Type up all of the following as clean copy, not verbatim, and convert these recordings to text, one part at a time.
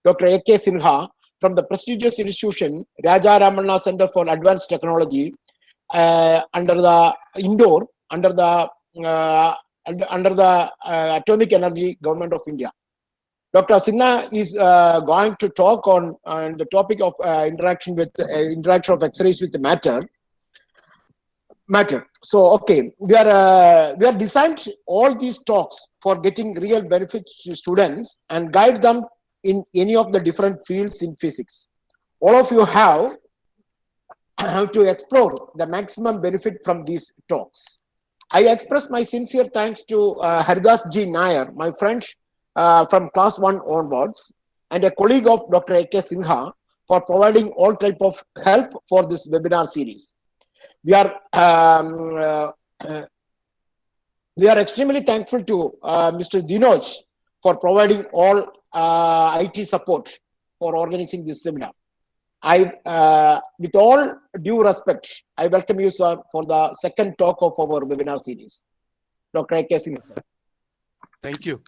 Dr. A.K. Sinha from the prestigious institution Raja Ramanna Center for Advanced Technology under the Indore, under the Atomic Energy Government of India. Dr. Sinha is going to talk on the topic of interaction of X-rays with matter. So, okay, we are designed all these talks for getting real benefits to students and guide them in any of the different fields in physics. All of you have to explore the maximum benefit from these talks. I express my sincere thanks to Haridas G. Nair, my friend from class 1 onwards, and a colleague of Dr. A.K. Sinha for providing all type of help for this webinar series. We are extremely thankful to Mr. Dinoj for providing all IT support for organizing this seminar. With all due respect, I welcome you, sir, for the second talk of our webinar series. Dr. A.K. Sinha, sir. Thank you.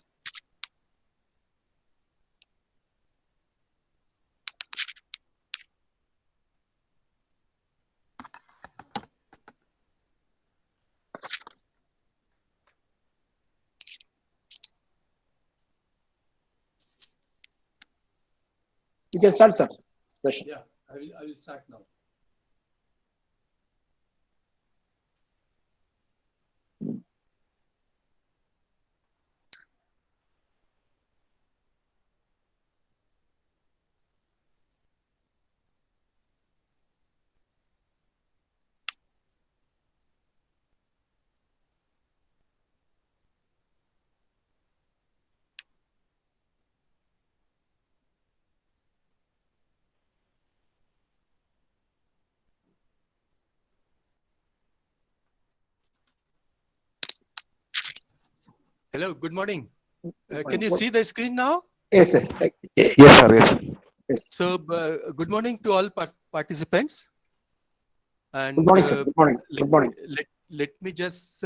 You can start, sir. Yeah, I will start now. Hello, good morning. Can you see the screen now? Yes, yes. Yes, sir. Yes. So, good morning to all participants. And Good morning, sir. Good morning. Good morning. Let me just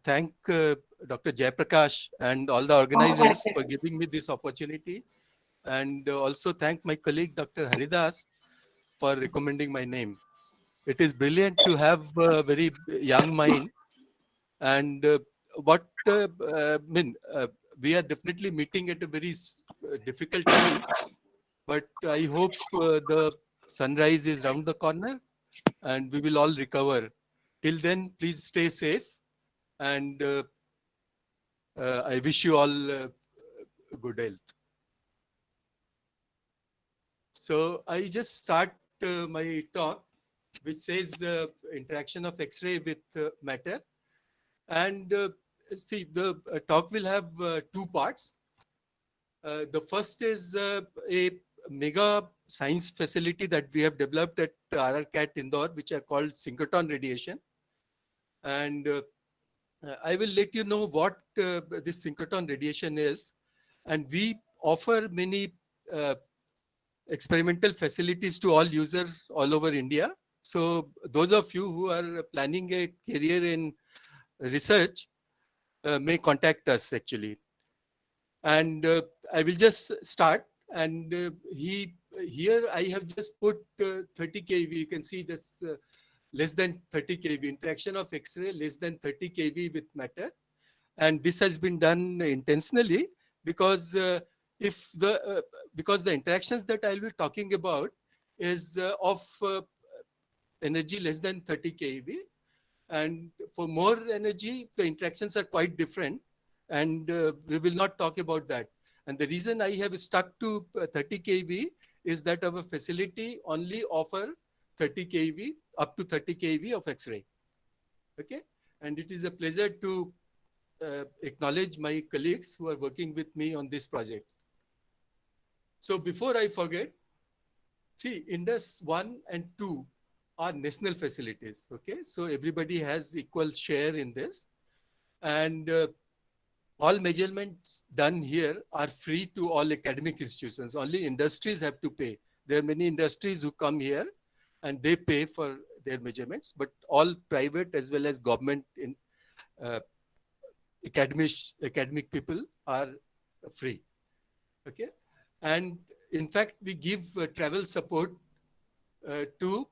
thank Dr. Jayaprakash and all the organizers for giving me this opportunity, and also thank my colleague Dr. Haridas for recommending my name. It is brilliant to have a very young mind, and we are definitely meeting at a very difficult time, but I hope the sunrise is round the corner and we will all recover. Till then, please stay safe, and I wish you all good health. So I just start my talk, which says interaction of X-ray with matter. And see, the talk will have two parts. The first is a mega science facility that we have developed at RRCAT Indore, which are called synchrotron radiation. And I will let you know what this synchrotron radiation is. And we offer many experimental facilities to all users all over India. So those of you who are planning a career in research may contact us actually. And I will just start. And here I have just put 30 kV. You can see this less than 30 kV interaction of X-ray, less than 30 kV with matter. And this has been done intentionally because because the interactions that I'll be talking about is of energy less than 30 kV. And for more energy, the interactions are quite different. And we will not talk about that. And the reason I have stuck to 30 kV is that our facility only offer 30 kV, up to 30 kV of X-ray. Okay. And it is a pleasure to acknowledge my colleagues who are working with me on this project. So before I forget, see, Indus 1 and 2 are national facilities. Okay. So everybody has equal share in this. And all measurements done here are free to all academic institutions. Only industries have to pay. There are many industries who come here and they pay for their measurements, but all private as well as government academic people are free. Okay. And in fact, we give travel support to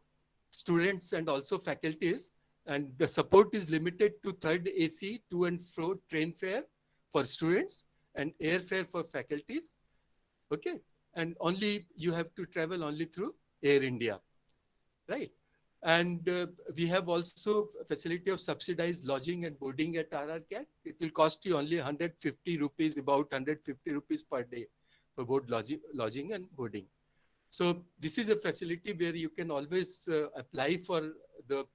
students and also faculties. And the support is limited to third AC, to and fro train fare for students and airfare for faculties. Okay. And only you have to travel only through Air India, right? And we have also a facility of subsidized lodging and boarding at RRCAT. It will cost you only 150 rupees, about 150 rupees per day for both lodging and boarding. So this is a facility where you can always apply for the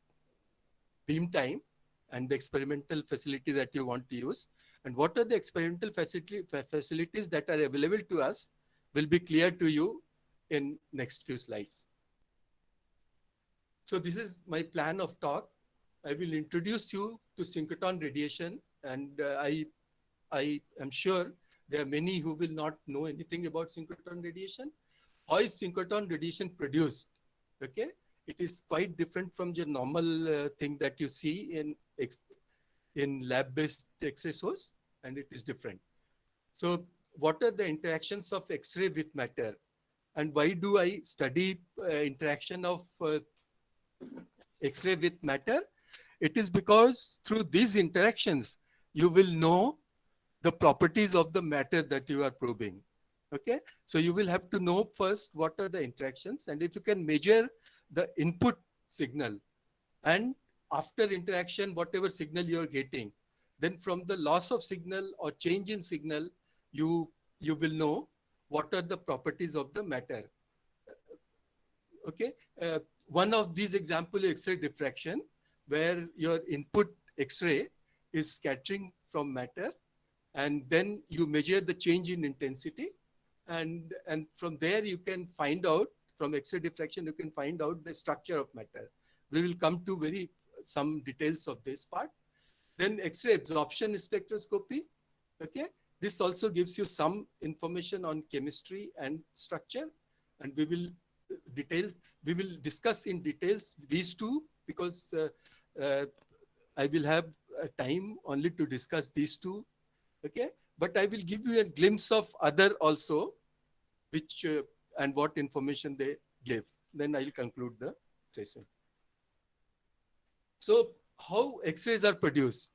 beam time and the experimental facility that you want to use. And what are the experimental facilities that are available to us will be clear to you in next few slides. So this is my plan of talk. I will introduce you to synchrotron radiation, and I am sure there are many who will not know anything about synchrotron radiation. How is synchrotron radiation produced? Okay, it is quite different from your normal thing that you see in lab-based X-ray source, and it is different. So what are the interactions of X-ray with matter? And why do I study interaction of X-ray with matter? It is because through these interactions, you will know the properties of the matter that you are probing. Okay, so you will have to know first what are the interactions, and if you can measure the input signal, and after interaction, whatever signal you are getting, then from the loss of signal or change in signal, you will know what are the properties of the matter. Okay, one of these examples is X-ray diffraction, where your input X-ray is scattering from matter, and then you measure the change in intensity, and from there you can find out, from X-ray diffraction you can find out the structure of matter. We will come to some details of this part. Then X-ray absorption spectroscopy. Okay, this also gives you some information on chemistry and structure, and we will discuss in details these two, because I will have time only to discuss these two. Okay, but I will give you a glimpse of other also, which and what information they give. Then I will conclude the session. So how X-rays are produced?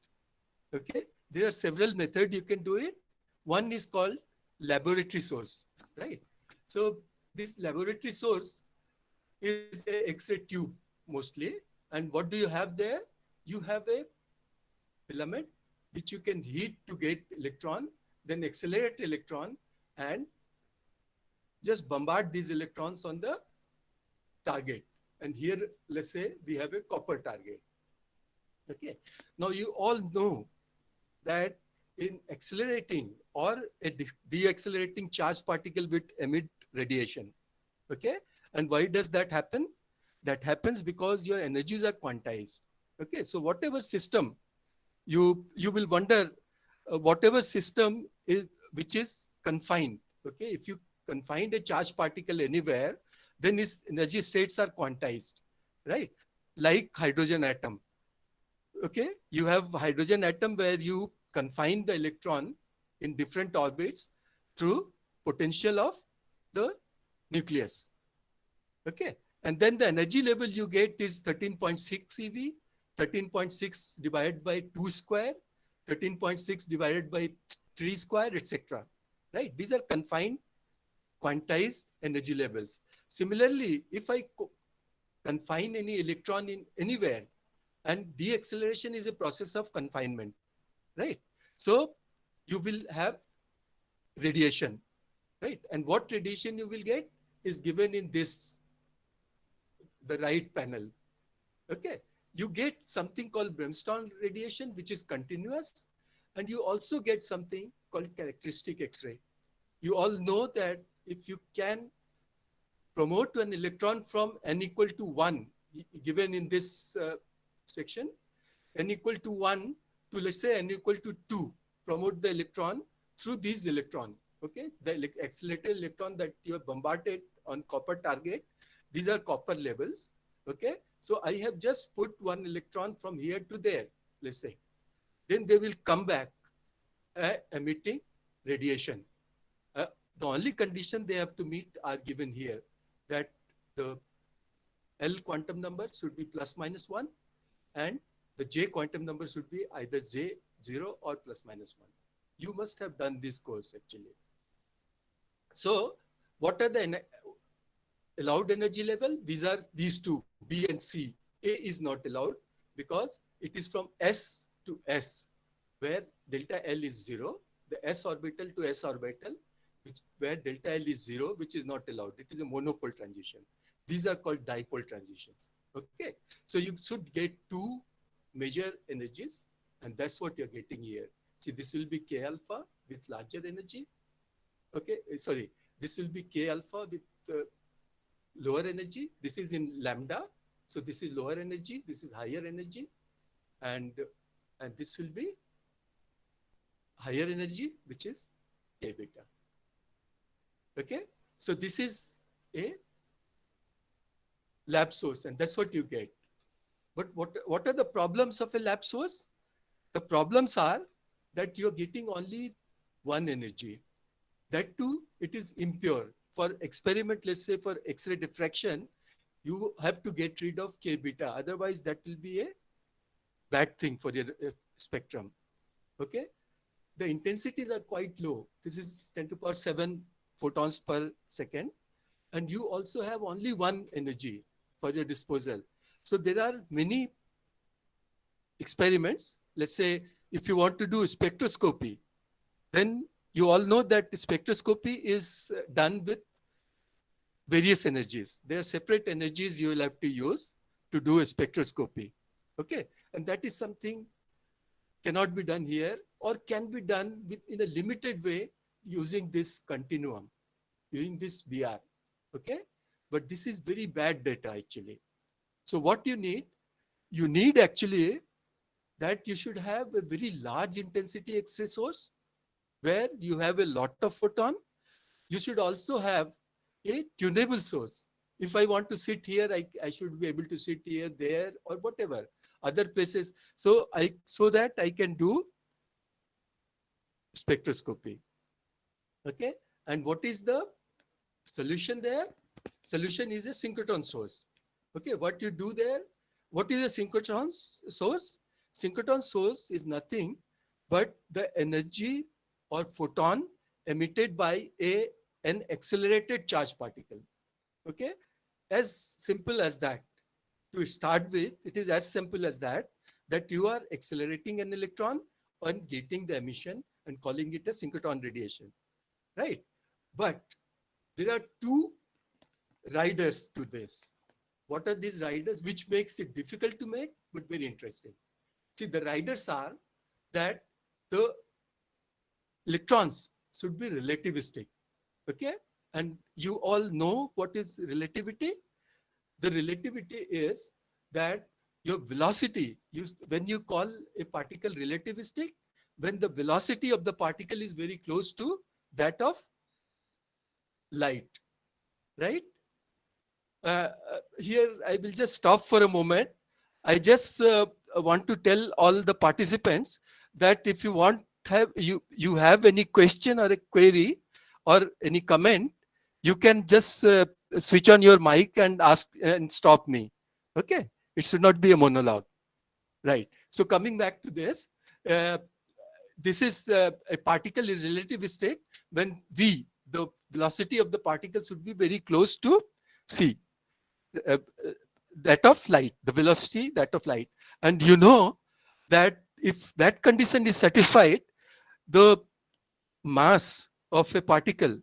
Okay, there are several methods you can do it. One is called laboratory source, right? So this laboratory source is a X-ray tube mostly. And what do you have there? You have a filament which you can heat to get electron, then accelerate electron and just bombard these electrons on the target. And here, let's say we have a copper target. Okay. Now you all know that in accelerating or a deaccelerating charged particle will emit radiation. Okay. And why does that happen? That happens because your energies are quantized. Okay. So whatever system, you will wonder, whatever system is which is confined. Okay. If you confine a charged particle anywhere, then its energy states are quantized, right? Like hydrogen atom. Okay. You have hydrogen atom where you confine the electron in different orbits through potential of the nucleus. Okay. And then the energy level you get is 13.6 eV, 13.6 divided by 2 square, 13.6 divided by 3 square, etc. Right? These are confined, quantized energy levels. Similarly, if I confine any electron in anywhere, and deacceleration is a process of confinement, right? So you will have radiation, right? And what radiation you will get is given in this, the right panel. Okay. You get something called Bremston radiation, which is continuous, and you also get something called characteristic X-ray. You all know that if you can promote an electron from n equal to 1, given in this section, n equal to 1 to, let's say, n equal to 2, promote the electron through these electron. Okay, the accelerated electron that you have bombarded on copper target, these are copper levels. Okay, so I have just put one electron from here to there, let's say. Then they will come back emitting radiation. The only condition they have to meet are given here, that the L quantum number should be plus minus 1 and the J quantum number should be either J0 or plus minus 1. You must have done this course actually. So what are the allowed energy level? These are these two, B and C. A is not allowed because it is from S to S, where delta L is 0, the S orbital to S orbital, where delta L is 0, which is not allowed. It is a monopole transition. These are called dipole transitions. Okay, so you should get two major energies, and that's what you're getting here. See, this will be K alpha with larger energy. Okay, sorry, this will be K alpha with lower energy. This is in lambda. So this is lower energy, this is higher energy, and this will be higher energy, which is K beta. Okay, so this is a lab source, and that's what you get. But what are the problems of a lab source? The problems are that you're getting only one energy. That too, it is impure. For experiment, let's say for X-ray diffraction, you have to get rid of K beta. Otherwise, that will be a bad thing for your spectrum. Okay, the intensities are quite low. This is 10 to the power 7 photons per second, and you also have only one energy for your disposal. So there are many experiments. Let's say if you want to do spectroscopy, then you all know that spectroscopy is done with various energies. There are separate energies you will have to use to do a spectroscopy. Okay, and that is something cannot be done here, or can be done in a limited way using this continuum, using this BR. Okay, but this is very bad data actually. So what you need actually that you should have a very large intensity X-ray source where you have a lot of photon. You should also have a tunable source. If I want to sit here, I should be able to sit here, there, or whatever other places. So that I can do spectroscopy. Okay, and what is the solution there? Solution is a synchrotron source. Okay, what you do there? What is a synchrotron source? Synchrotron source is nothing but the energy or photon emitted by an accelerated charged particle. Okay, as simple as that. To start with, it is as simple as that you are accelerating an electron and getting the emission and calling it a synchrotron radiation, right? But there are two riders to this. What are these riders? Which makes it difficult to make, but very interesting. See, the riders are that the electrons should be relativistic. Okay, and you all know what is relativity. The relativity is that your velocity, when you call a particle relativistic, when the velocity of the particle is very close to that of light, right? Here I will just stop for a moment. I just want to tell all the participants that if you have any question or a query or any comment, you can just switch on your mic and ask and stop me. Okay, it should not be a monologue, right? So coming back to this, this is a particle is relativistic when the velocity of the particle should be very close to c, that of light, the velocity that of light. And you know that if that condition is satisfied, the mass of a particle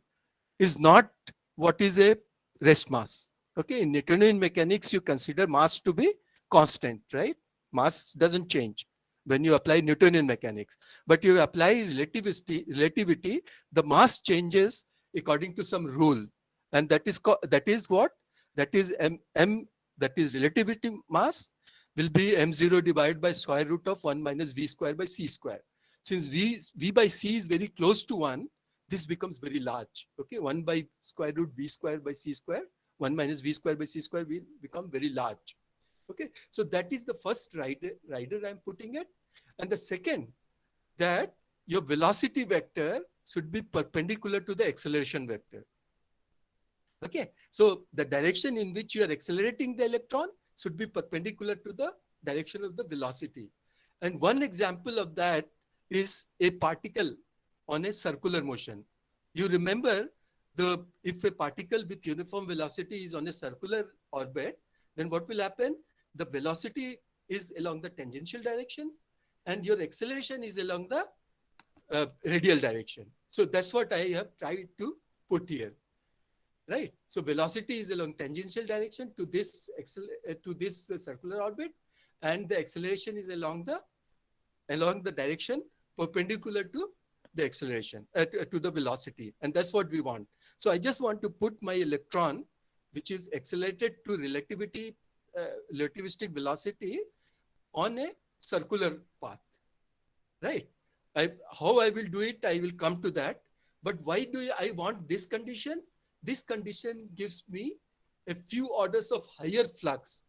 is not what is a rest mass. Okay, in Newtonian mechanics, you consider mass to be constant, right? Mass doesn't change when you apply Newtonian mechanics. But you apply relativity, the mass changes according to some rule. And that is what? That is m, that is relativity mass will be m0 divided by square root of 1 minus v square by c square. Since v by c is very close to 1, this becomes very large. Okay, 1 by square root v square by c square, 1 minus v square by c square will become very large. Okay, so that is the first rider I'm putting it. And the second, that your velocity vector should be perpendicular to the acceleration vector. Okay, so the direction in which you are accelerating the electron should be perpendicular to the direction of the velocity. And one example of that is a particle on a circular motion. You remember, if a particle with uniform velocity is on a circular orbit, then what will happen? The velocity is along the tangential direction and your acceleration is along the radial direction. So that's what I have tried to put here. Right. So velocity is along tangential direction to this circular orbit, and the acceleration is along the direction perpendicular to the acceleration to the velocity, and that's what we want. So I just want to put my electron, which is accelerated to relativistic velocity, on a circular path. Right. How I will do it, I will come to that. But why do I want this condition? This condition gives me a few orders of higher flux.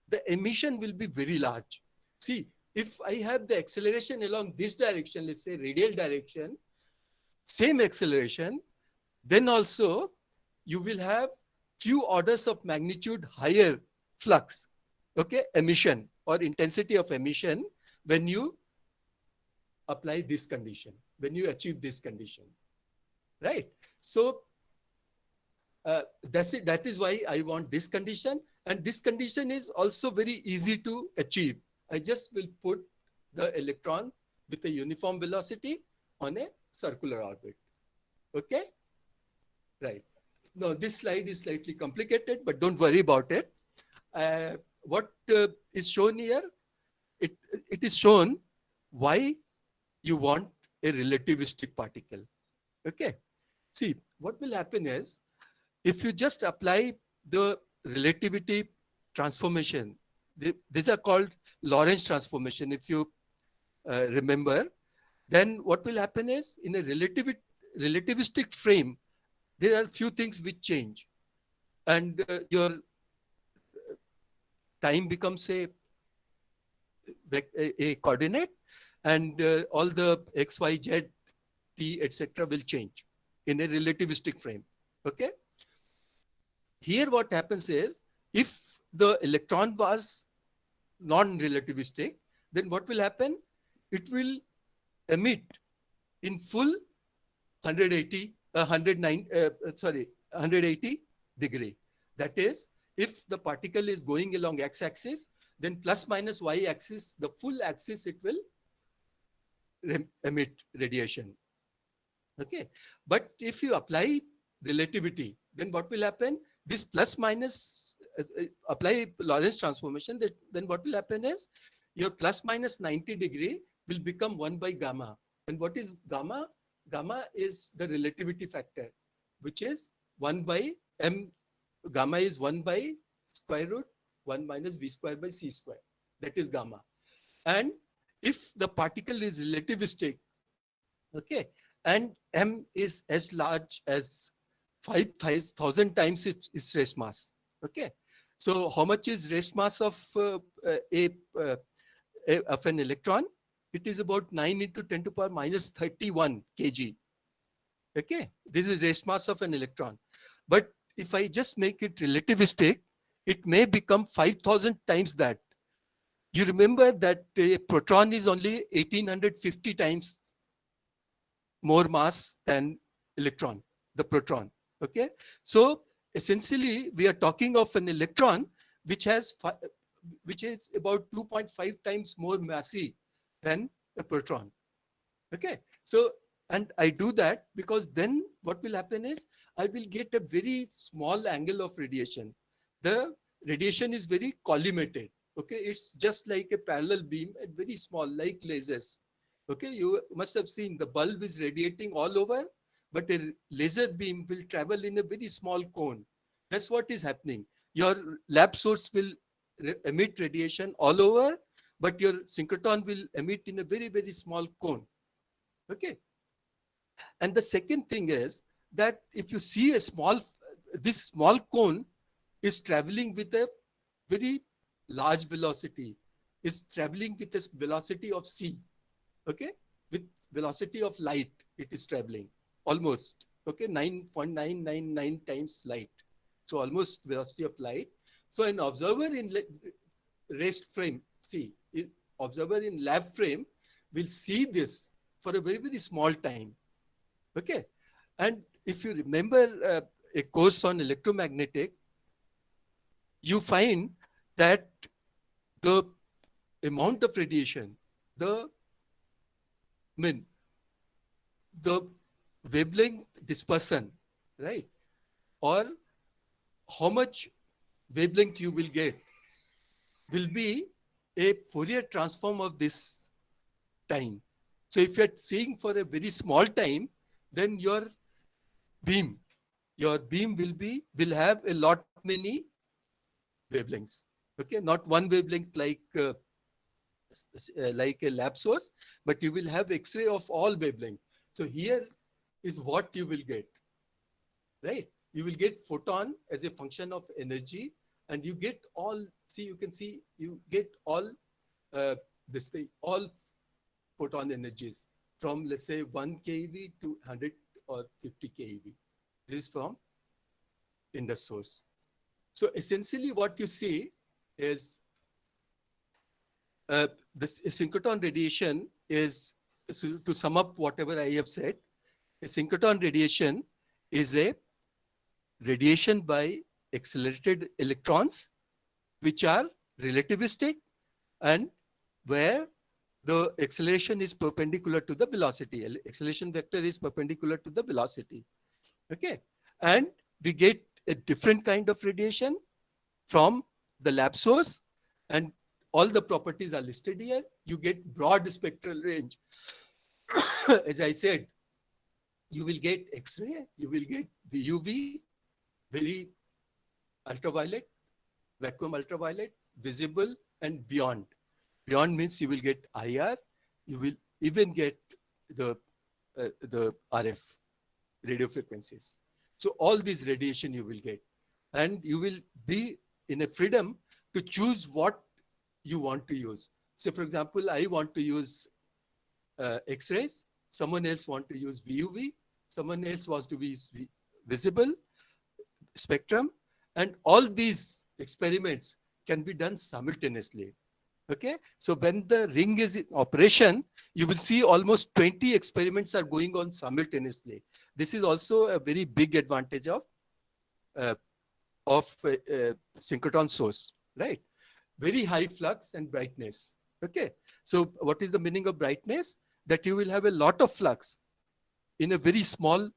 The emission will be very large. See, if I have the acceleration along this direction, let's say radial direction, same acceleration, then also you will have few orders of magnitude higher flux, okay, emission or intensity of emission when you apply this condition, when you achieve this condition, right? So that's it. That is why I want this condition, and this condition is also very easy to achieve. I just will put the electron with a uniform velocity on a circular orbit. Okay, right. Now this slide is slightly complicated, but don't worry about it. What is shown here? It is shown why you want a relativistic particle. Okay. See, what will happen is, if you just apply the relativity transformation, these are called Lorentz transformation, if you remember, then what will happen is, in a relativistic frame, there are few things which change. And your time becomes a coordinate, and all the x, y, z, t, etc. will change in a relativistic frame. Okay. Here what happens is, if the electron was non-relativistic, then what will happen? It will emit in full 180 degree. That is, if the particle is going along x-axis, then plus minus y-axis, the full axis, it will emit radiation. Okay. But if you apply relativity, then what will happen? This plus minus, apply Lorentz transformation, then what will happen is, your plus minus 90 degree will become 1 by gamma. And what is gamma? Gamma is the relativity factor, which is 1 by m. Gamma is 1 by square root 1 minus v square by c square. That is gamma. And if the particle is relativistic, okay, and m is as large as 5,000 times its rest mass. Okay, so how much is rest mass of an electron? It is about 9 into 10 to power minus 31 kg. Okay, this is rest mass of an electron. But if I just make it relativistic, it may become 5,000 times that. You remember that a proton is only 1850 times more mass than electron, the proton. Okay, so essentially we are talking of an electron which is about 2.5 times more massy than a proton. Okay, so, and I do that because then what will happen is, I will get a very small angle of radiation. The radiation is very collimated. Okay, it's just like a parallel beam and very small, like lasers. Okay, you must have seen the bulb is radiating all over, but a laser beam will travel in a very small cone. That's what is happening. Your lab source will emit radiation all over, but your synchrotron will emit in a very, very small cone. Okay. And the second thing is that if you see this small cone is traveling with a very large velocity, is traveling with a velocity of c. Okay, with velocity of light, it is traveling. almost, okay, 9.999 times light. So almost velocity of light. So an observer in rest frame, see, observer in lab frame will see this for a very, very small time. Okay. And if you remember a course on electromagnetic, you find that the amount of radiation, the the wavelength dispersion, right? Or how much wavelength you will get will be a Fourier transform of this time. So if you're seeing for a very small time, then your beam will have a lot many wavelengths. Okay, not one wavelength like a lab source, but you will have X-ray of all wavelengths. So here is what you will get, right? You will get photon as a function of energy, and you get all. See, you can see you get all all photon energies from, let's say, 1 keV to 100 or 50 keV. This is from Indus source. So essentially, what you see is this synchrotron radiation is, so to sum up whatever I have said, a synchrotron radiation is a radiation by accelerated electrons, which are relativistic and where the acceleration is perpendicular to the velocity. Acceleration vector is perpendicular to the velocity. Okay. And we get a different kind of radiation from the lab source, and all the properties are listed here. You get broad spectral range. As I said, you will get X-ray, you will get UV, very ultraviolet, vacuum ultraviolet, visible, and beyond. Beyond means you will get IR, you will even get the RF, radio frequencies. So all these radiation you will get, and you will be in a freedom to choose what you want to use. So for example, I want to use X-rays, someone else want to use VUV, someone else wants to use visible spectrum, and all these experiments can be done simultaneously. Okay, so when the ring is in operation, you will see almost 20 experiments are going on simultaneously. This is also a very big advantage of synchrotron source, right? Very high flux and brightness. Okay, so what is the meaning of brightness? That you will have a lot of flux in a very small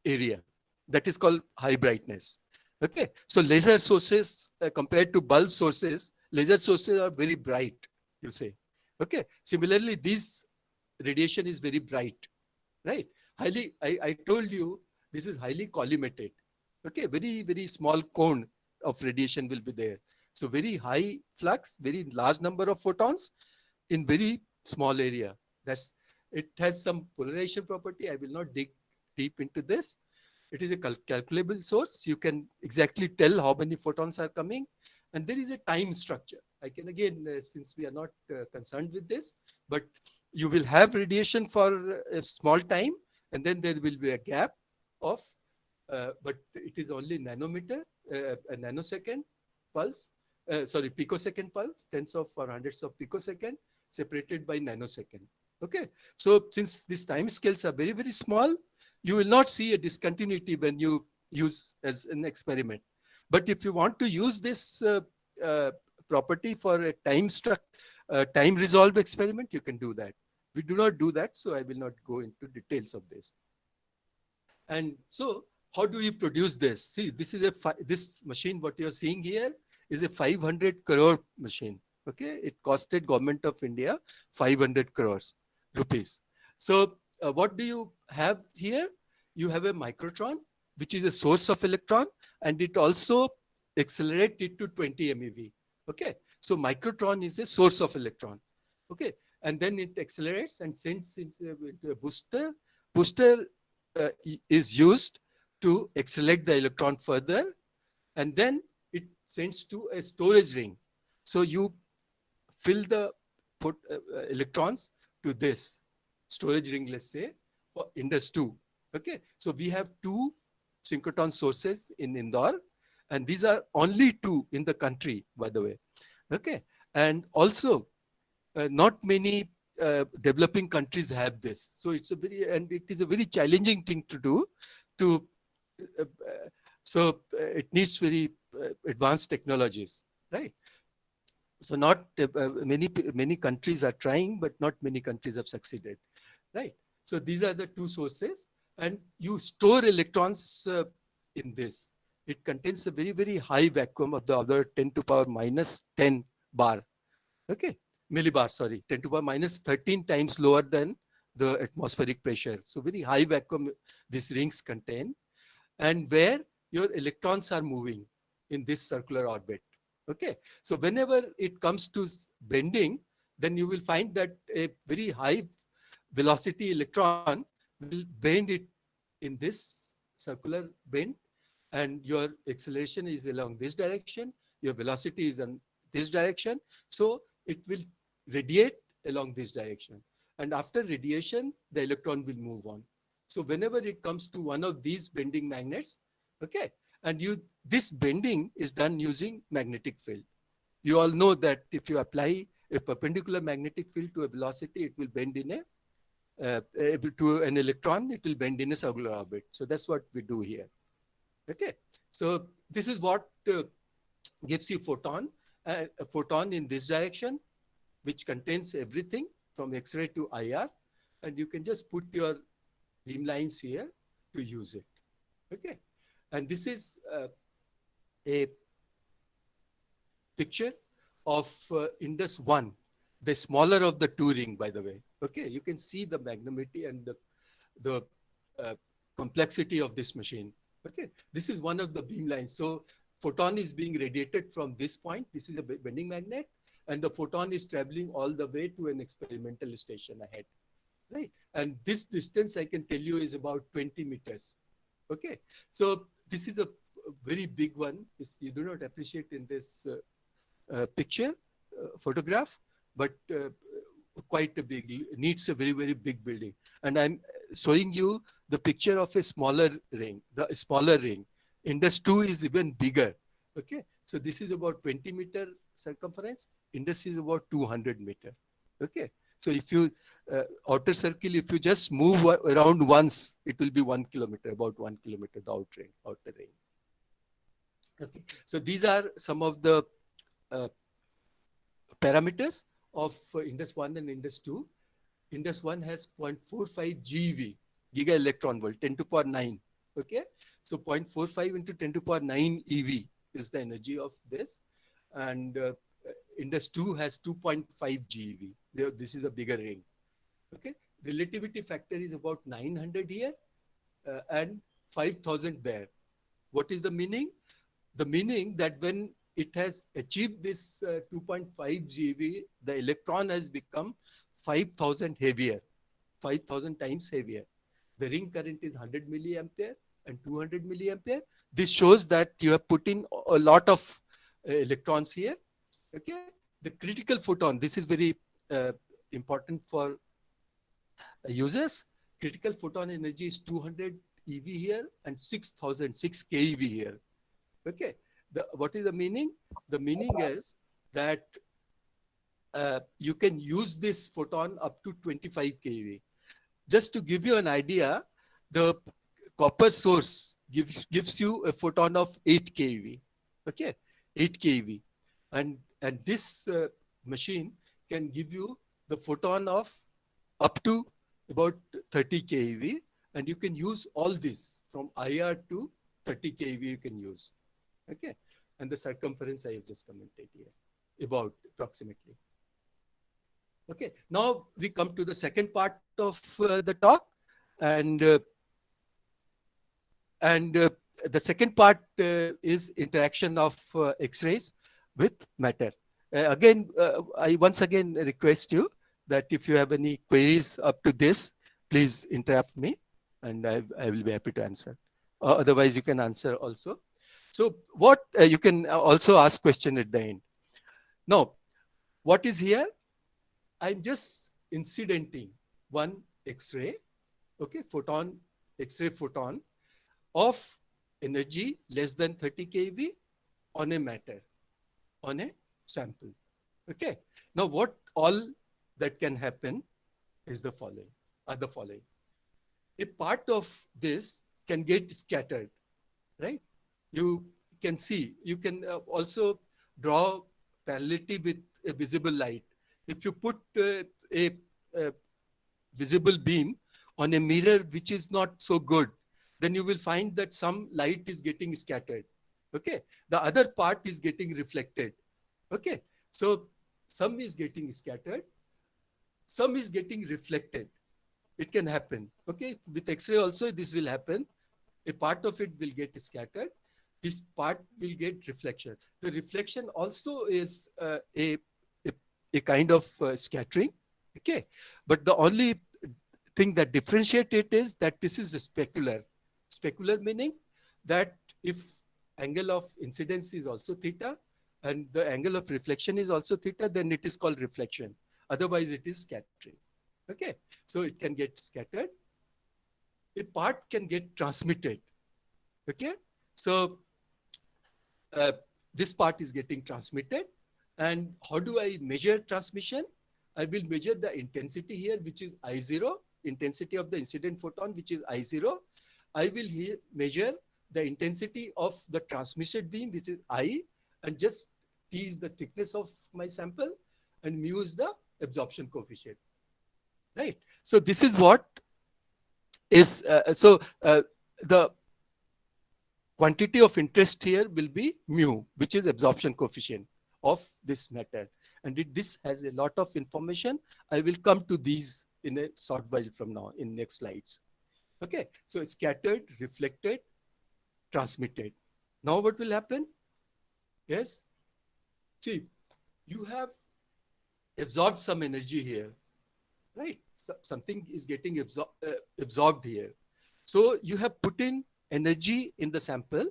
area. That is called high brightness. Okay, so laser sources compared to bulb sources, laser sources are very bright, you say. Okay, similarly, this radiation is very bright, right? I told you this is highly collimated. Okay, very, very small cone of radiation will be there. So very high flux, very large number of photons in very small area. It has some polarization property. I will not dig deep into this. It is a calculable source. You can exactly tell how many photons are coming. And there is a time structure. I can again, since we are not concerned with this, but you will have radiation for a small time, and then there will be a gap of, but it is only nanometer, a nanosecond pulse, picosecond pulse, tens of or hundreds of picosecond separated by nanosecond. Okay, so since these time scales are very, very small, you will not see a discontinuity when you use as an experiment. But if you want to use this property for a time resolved experiment, you can do that. We do not do that, so I will not go into details of this. And so, how do you produce this? See, this is this machine. What you are seeing here is a 500 crore machine. Okay, it costed Government of India 500 crores rupees. So, what do you have here? You have a microtron, which is a source of electron, and it also accelerates it to 20 MeV. Okay, so microtron is a source of electron. Okay, and then it accelerates and sends into a booster. Booster is used to accelerate the electron further, and then it sends to a storage ring. So you fill the electrons to this storage ring, let's say, for Indus 2. Okay, so we have two synchrotron sources in Indore, and these are only two in the country, by the way. Okay, and also not many developing countries have this. So it is a very challenging thing to do. To uh, uh, it needs very advanced technologies, right? So not many countries are trying, but not many countries have succeeded, right? So these are the two sources, and you store electrons in this. It contains a very high vacuum of the other 10 to power minus 10 bar. Okay, millibar, sorry, 10 to power minus 13 times lower than the atmospheric pressure. So very high vacuum these rings contain, and where your electrons are moving in this circular orbit. Okay, so whenever it comes to bending, then you will find that a very high velocity electron will bend it in this circular bend, and your acceleration is along this direction, your velocity is in this direction, so it will radiate along this direction, and after radiation the electron will move on. So whenever it comes to one of these bending magnets, okay, and this bending is done using magnetic field. You all know that if you apply a perpendicular magnetic field to a velocity, it will bend in to an electron, it will bend in a circular orbit. So that's what we do here. Okay, so this is what gives you a photon in this direction, which contains everything from X-ray to IR, and you can just put your beam lines here to use it. Okay, and this is a picture of Indus 1, the smaller of the two ring, by the way. Okay, you can see the magnanimity and the complexity of this machine. Okay, this is one of the beam lines. So photon is being radiated from this point. This is a bending magnet, and the photon is traveling all the way to an experimental station ahead, right? And this distance, I can tell you, is about 20 meters. Okay, so this is a very big one. You do not appreciate in this picture, photograph, but quite a big, needs a very big building. And I'm showing you the picture of a smaller ring, the smaller ring. Indus 2 is even bigger. Okay, so this is about 20 meter circumference. Indus is about 200 meter. Okay, so if you outer circle, if you just move around once, it will be 1 kilometer, about 1 kilometer, the outer ring. Okay, so these are some of the parameters of Indus 1 and Indus 2. Indus 1 has 0.45 GeV, giga electron volt, 10 to power 9. Okay, so 0.45 into 10 to power 9 EV is the energy of this, and Indus 2 has 2.5 GeV. This is a bigger ring. Okay, relativity factor is about 900 here and 5,000 there. What is the meaning? The meaning that when it has achieved this 2.5 GeV, the electron has become 5,000 heavier, 5,000 times heavier. The ring current is 100 milliampere and 200 milliampere. This shows that you have put in a lot of electrons here. Okay, the critical photon, this is very important for users. Critical photon energy is 200 EV here and 6,000, 6 keV here. Okay, what is the meaning? The meaning is that you can use this photon up to 25 keV. Just to give you an idea, the copper source gives you a photon of 8 keV. Okay, 8 keV, and this machine can give you the photon of up to about 30 keV, and you can use all this from IR to 30 keV you can use. Okay, and the circumference I have just commented here, about approximately. Okay, now we come to the second part of the talk, and the second part is interaction of X-rays with matter. Again, I once again request you that if you have any queries up to this, please interrupt me, and I will be happy to answer. Otherwise, you can answer also. So what you can also ask question at the end. Now, what is here? I'm just incidenting one X-ray, okay, photon X-ray photon of energy less than 30 keV on a matter, on a sample. Okay. Now, what all that can happen is the following, are the following. A part of this can get scattered, right? You can see, you can also draw parallelity with a visible light. If you put a visible beam on a mirror which is not so good, then you will find that some light is getting scattered. Okay. The other part is getting reflected. Okay. So some is getting scattered, some is getting reflected. It can happen. Okay. With X-ray also, this will happen. A part of it will get scattered. This part will get reflection. The reflection also is a kind of scattering. Okay. But the only thing that differentiates it is that this is a specular. Specular meaning that if angle of incidence is also theta and the angle of reflection is also theta, then it is called reflection. Otherwise, it is scattering. Okay. So it can get scattered. A part can get transmitted. Okay. So this part is getting transmitted. And how do I measure transmission? I will measure the intensity here, which is I0, intensity of the incident photon, which is I0. I will here measure the intensity of the transmitted beam, which is I, and just T is the thickness of my sample, and mu is the absorption coefficient. Right. So this is what is, the quantity of interest here will be mu, which is absorption coefficient of this matter. And this has a lot of information. I will come to these in a short while from now in next slides. Okay. So it's scattered, reflected, transmitted. Now what will happen? Yes. See, you have absorbed some energy here, right? So something is getting absorbed here. So you have put in energy in the sample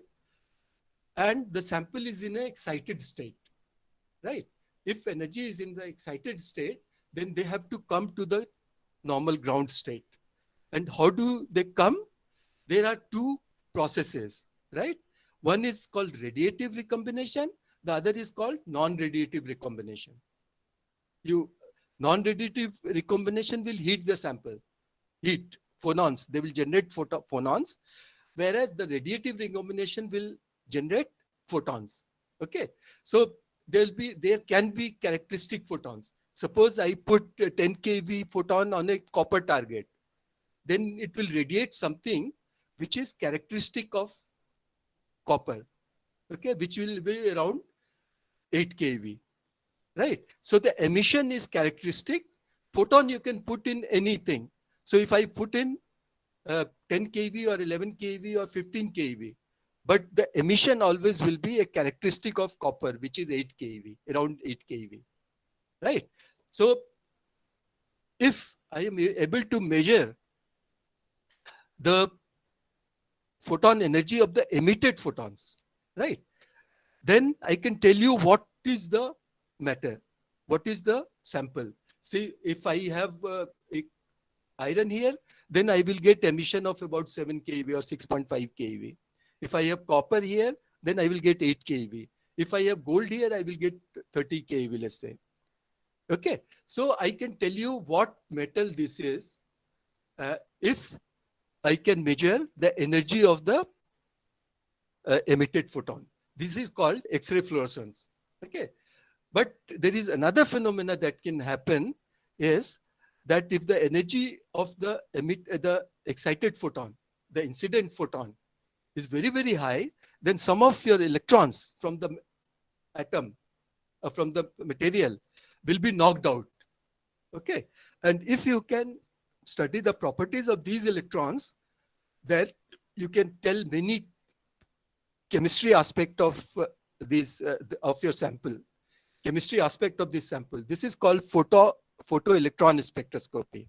and the sample is in an excited state, right? If energy is in the excited state, then they have to come to the normal ground state. And how do they come? There are two processes, right? One is called radiative recombination. The other is called non-radiative recombination. Non-radiative recombination will heat the sample, heat phonons. They will generate phonons, whereas the radiative recombination will generate photons. Okay, so there can be characteristic photons. Suppose I put a 10 keV photon on a copper target, then it will radiate something which is characteristic of copper, okay, which will be around 8 keV, right? So the emission is characteristic. Photon you can put in anything. So if I put in 10 keV or 11 keV or 15 keV, but the emission always will be a characteristic of copper, which is 8 keV, around 8 keV, right? So if I am able to measure the photon energy of the emitted photons, right, then I can tell you what is the matter, what is the sample. See, if I have iron here, then I will get emission of about 7 keV or 6.5 keV. If I have copper here, then I will get 8 keV. If I have gold here, I will get 30 keV, let's say. Okay, so I can tell you what metal this is if I can measure the energy of the emitted photon. This is called X-ray fluorescence. Okay, but there is another phenomena that can happen is that if the energy of the excited photon, the incident photon, is very, very high, then some of your electrons from the atom, from the material, will be knocked out. Okay, and if you can study the properties of these electrons, then you can tell many chemistry aspect of of your sample, chemistry aspect of this sample. This is called photoelectron spectroscopy.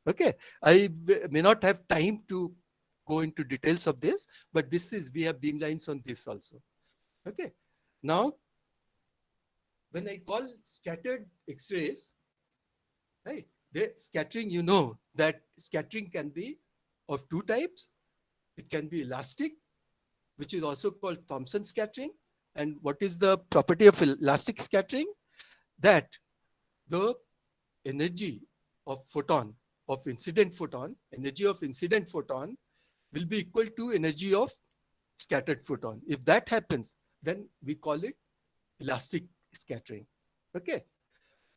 Okay, I may not have time to go into details of this, but we have beamlines on this also. Okay, now when I call scattered X-rays, right, the scattering, you know that scattering can be of two types. It can be elastic, which is also called Thomson scattering. And what is the property of elastic scattering? That the energy of photon, of incident photon, energy of incident photon will be equal to energy of scattered photon. If that happens, then we call it elastic scattering. Okay.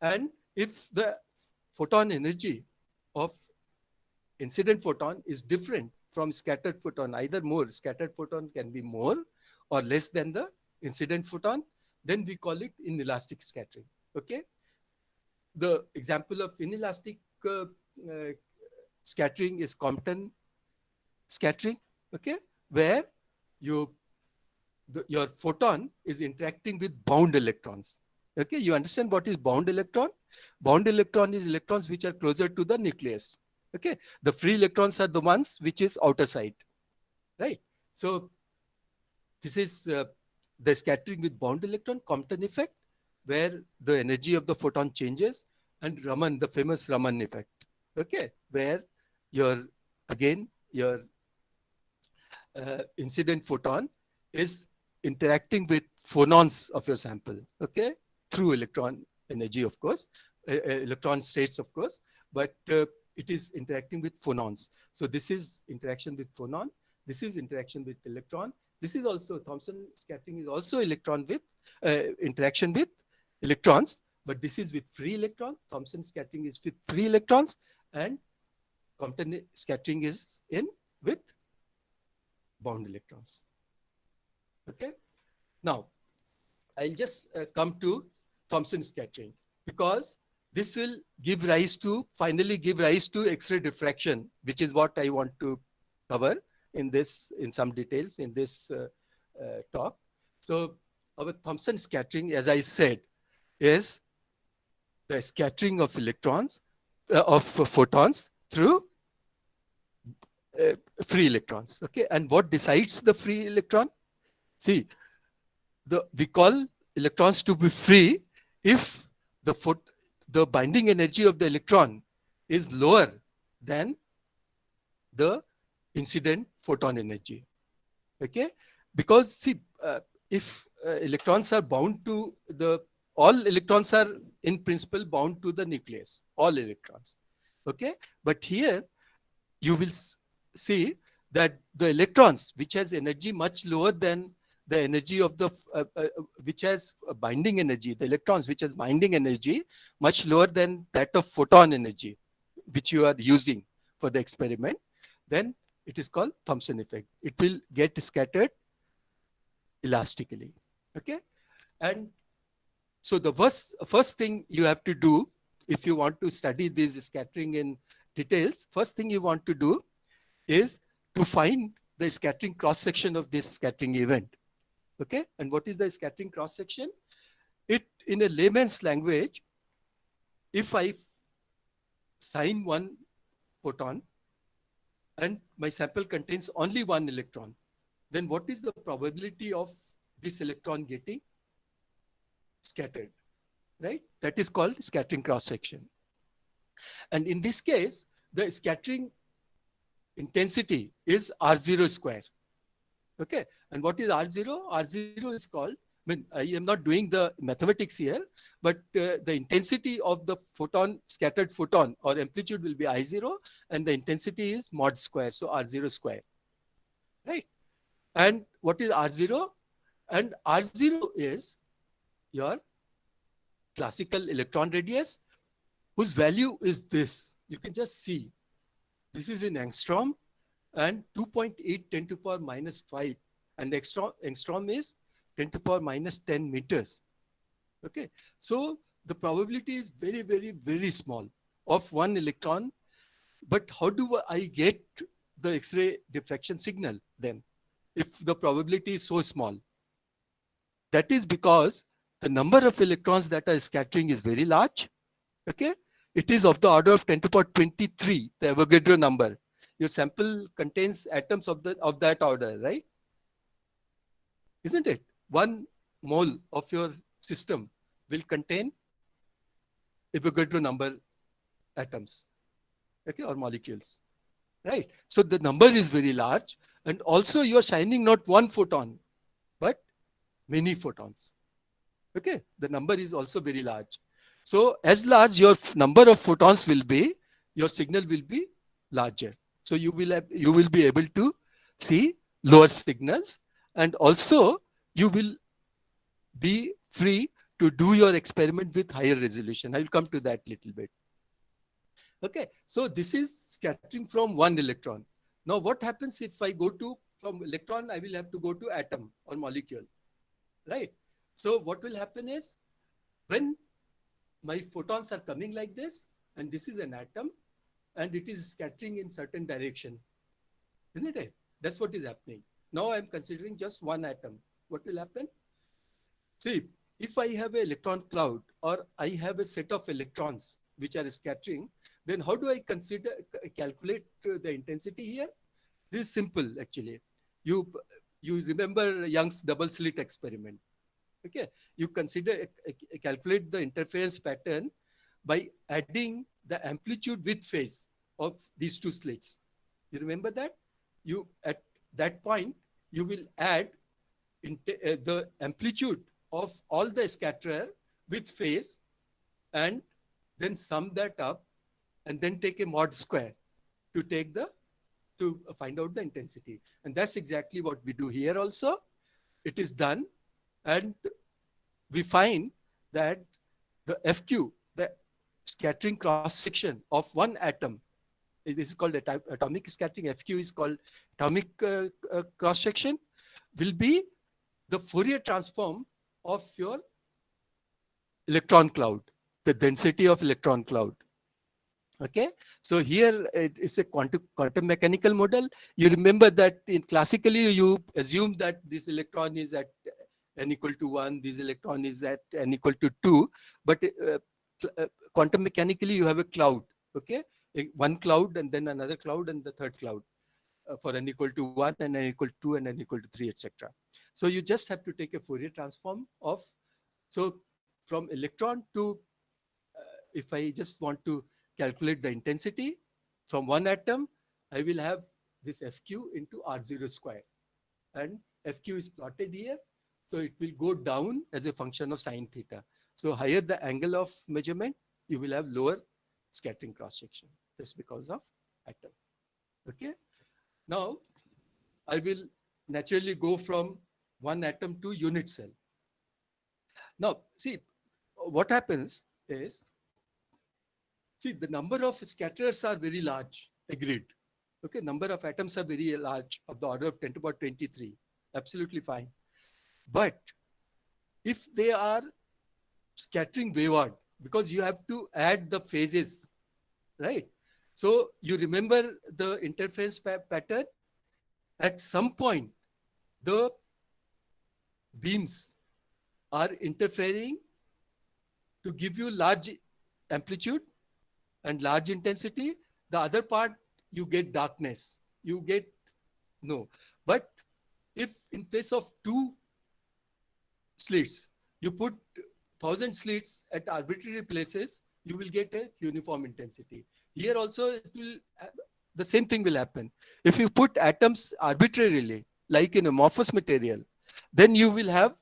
And if the photon energy of incident photon is different from scattered photon, either more, scattered photon can be more or less than the incident photon, then we call it inelastic scattering. Okay. The example of inelastic scattering is Compton scattering. Okay. Where your photon is interacting with bound electrons. Okay, you understand what is bound electron? Bound electron is electrons which are closer to the nucleus. Okay, the free electrons are the ones which is outer side, right? So this is the scattering with bound electron, Compton effect, where the energy of the photon changes, and Raman, the famous Raman effect. Okay, where your incident photon is interacting with phonons of your sample, okay, through electron energy, of course, electron states, of course, but it is interacting with phonons. So this is interaction with phonon. This is interaction with electron. This is also Thomson scattering is also electron with interaction with electrons, but this is with free electron. Thomson scattering is with free electrons, and Compton scattering is with bound electrons. Okay. Now, I'll just come to Thomson scattering, because this will finally give rise to X-ray diffraction, which is what I want to cover in some details in this talk. So our Thomson scattering, as I said, is the scattering of electrons, of photons through free electrons. Okay. And what decides the free electron? See, we call electrons to be free if the binding energy of the electron is lower than the incident photon energy. Okay. Because see, if electrons are bound to all electrons are in principle bound to the nucleus, all electrons. Okay. But here you will see that the electrons, which has energy much lower than the energy of the, which has binding energy, the electrons which has binding energy much lower than that of photon energy, which you are using for the experiment, then it is called Thomson effect. It will get scattered elastically. Okay. And so the first thing you have to do, if you want to study this scattering in details, first thing you want to do is to find the scattering cross section of this scattering event. Okay. And what is the scattering cross section? It, in a layman's language, if I sign one photon and my sample contains only one electron, then what is the probability of this electron getting scattered, right? That is called scattering cross section. And in this case, the scattering intensity is R0 square. Okay. And what is R0? R0 is called, I am not doing the mathematics here, but the intensity of the scattered photon or amplitude will be I0, and the intensity is mod square. So R0 square, right? And what is R0? And R0 is your classical electron radius, whose value is this. You can just see. This is in angstrom, and 2.8 10 to the power minus 5. And angstrom is 10 to the power minus 10 meters. Okay. So the probability is very, very, very small of one electron. But how do I get the X-ray diffraction signal then, if the probability is so small? That is because the number of electrons that are scattering is very large. Okay. It is of the order of 10 to the power 23, the Avogadro number. Your sample contains atoms of that order, right? Isn't it? 1 mole of your system will contain Avogadro number atoms, okay, or molecules. right? So the number is very large, and also you are shining not one photon, but many photons. Okay, the number is also very large. So as large your number of photons will be, your signal will be larger. So you will be able to see lower signals, and also you will be free to do your experiment with higher resolution. I will come to that little bit. Okay, so this is scattering from one electron. Now what happens if I go to, from electron, I will have to go to atom or molecule, right? So what will happen is, when my photons are coming like this, and this is an atom, and it is scattering in certain direction, isn't it? That's what is happening. Now I'm considering just one atom. What will happen? See, if I have an electron cloud, or I have a set of electrons which are scattering, then how do I calculate the intensity here? This is simple actually. You remember Young's double slit experiment. Okay, you calculate the interference pattern by adding the amplitude with phase of these two slits. You remember that? You, at that point, you will add the amplitude of all the scatterer with phase, and then sum that up, and then take a mod square to find out the intensity. And that's exactly what we do here also. It is done, and we find that the FQ, the scattering cross section of one atom, this is called atomic scattering, FQ is called atomic cross section, will be the Fourier transform of your electron cloud, the density of electron cloud. Okay, so here it is a quantum mechanical model. You remember that in classically you assume that this electron is at n equal to 1, this electron is at n equal to 2, but quantum mechanically you have a cloud. Okay, one cloud and then another cloud and the third cloud for n equal to 1 and n equal to 2 and n equal to 3, etc. So you just have to take a Fourier transform of, so from electron to, if I just want to calculate the intensity from one atom, I will have this FQ into R0 square, and FQ is plotted here. So it will go down as a function of sine theta. So higher the angle of measurement, you will have lower scattering cross section, just because of atom. Okay. Now I will naturally go from one atom to unit cell. Now see, what happens is, see, the number of scatterers are very large, agreed. Okay, number of atoms are very large, of the order of 10 to the power 23. Absolutely fine. But if they are scattering wayward, because you have to add the phases, right? So you remember the interference pattern? At some point, the beams are interfering to give you large amplitude and large intensity. The other part, you get darkness. You get no. But if in place of 2 slits, you put 1000 slits at arbitrary places, you will get a uniform intensity. Here also, it will, the same thing will happen. If you put atoms arbitrarily, like in amorphous material, then you will have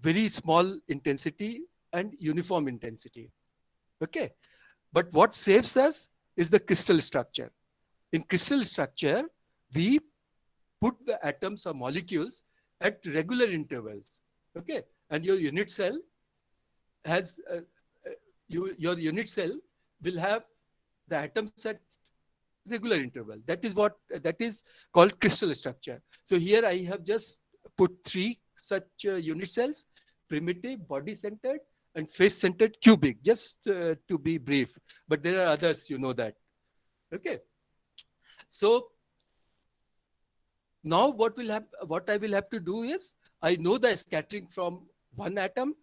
very small intensity and uniform intensity. Okay. But what saves us is the crystal structure. In crystal structure, we put the atoms or molecules at regular intervals. Okay. And your unit cell has, your unit cell will have the atoms at regular interval. That is called crystal structure. So here I have just put 3 such unit cells: primitive, body-centered, and face-centered, cubic, just to be brief. But there are others, you know that. Okay. So now what I will have to do is, I know the scattering from one atom.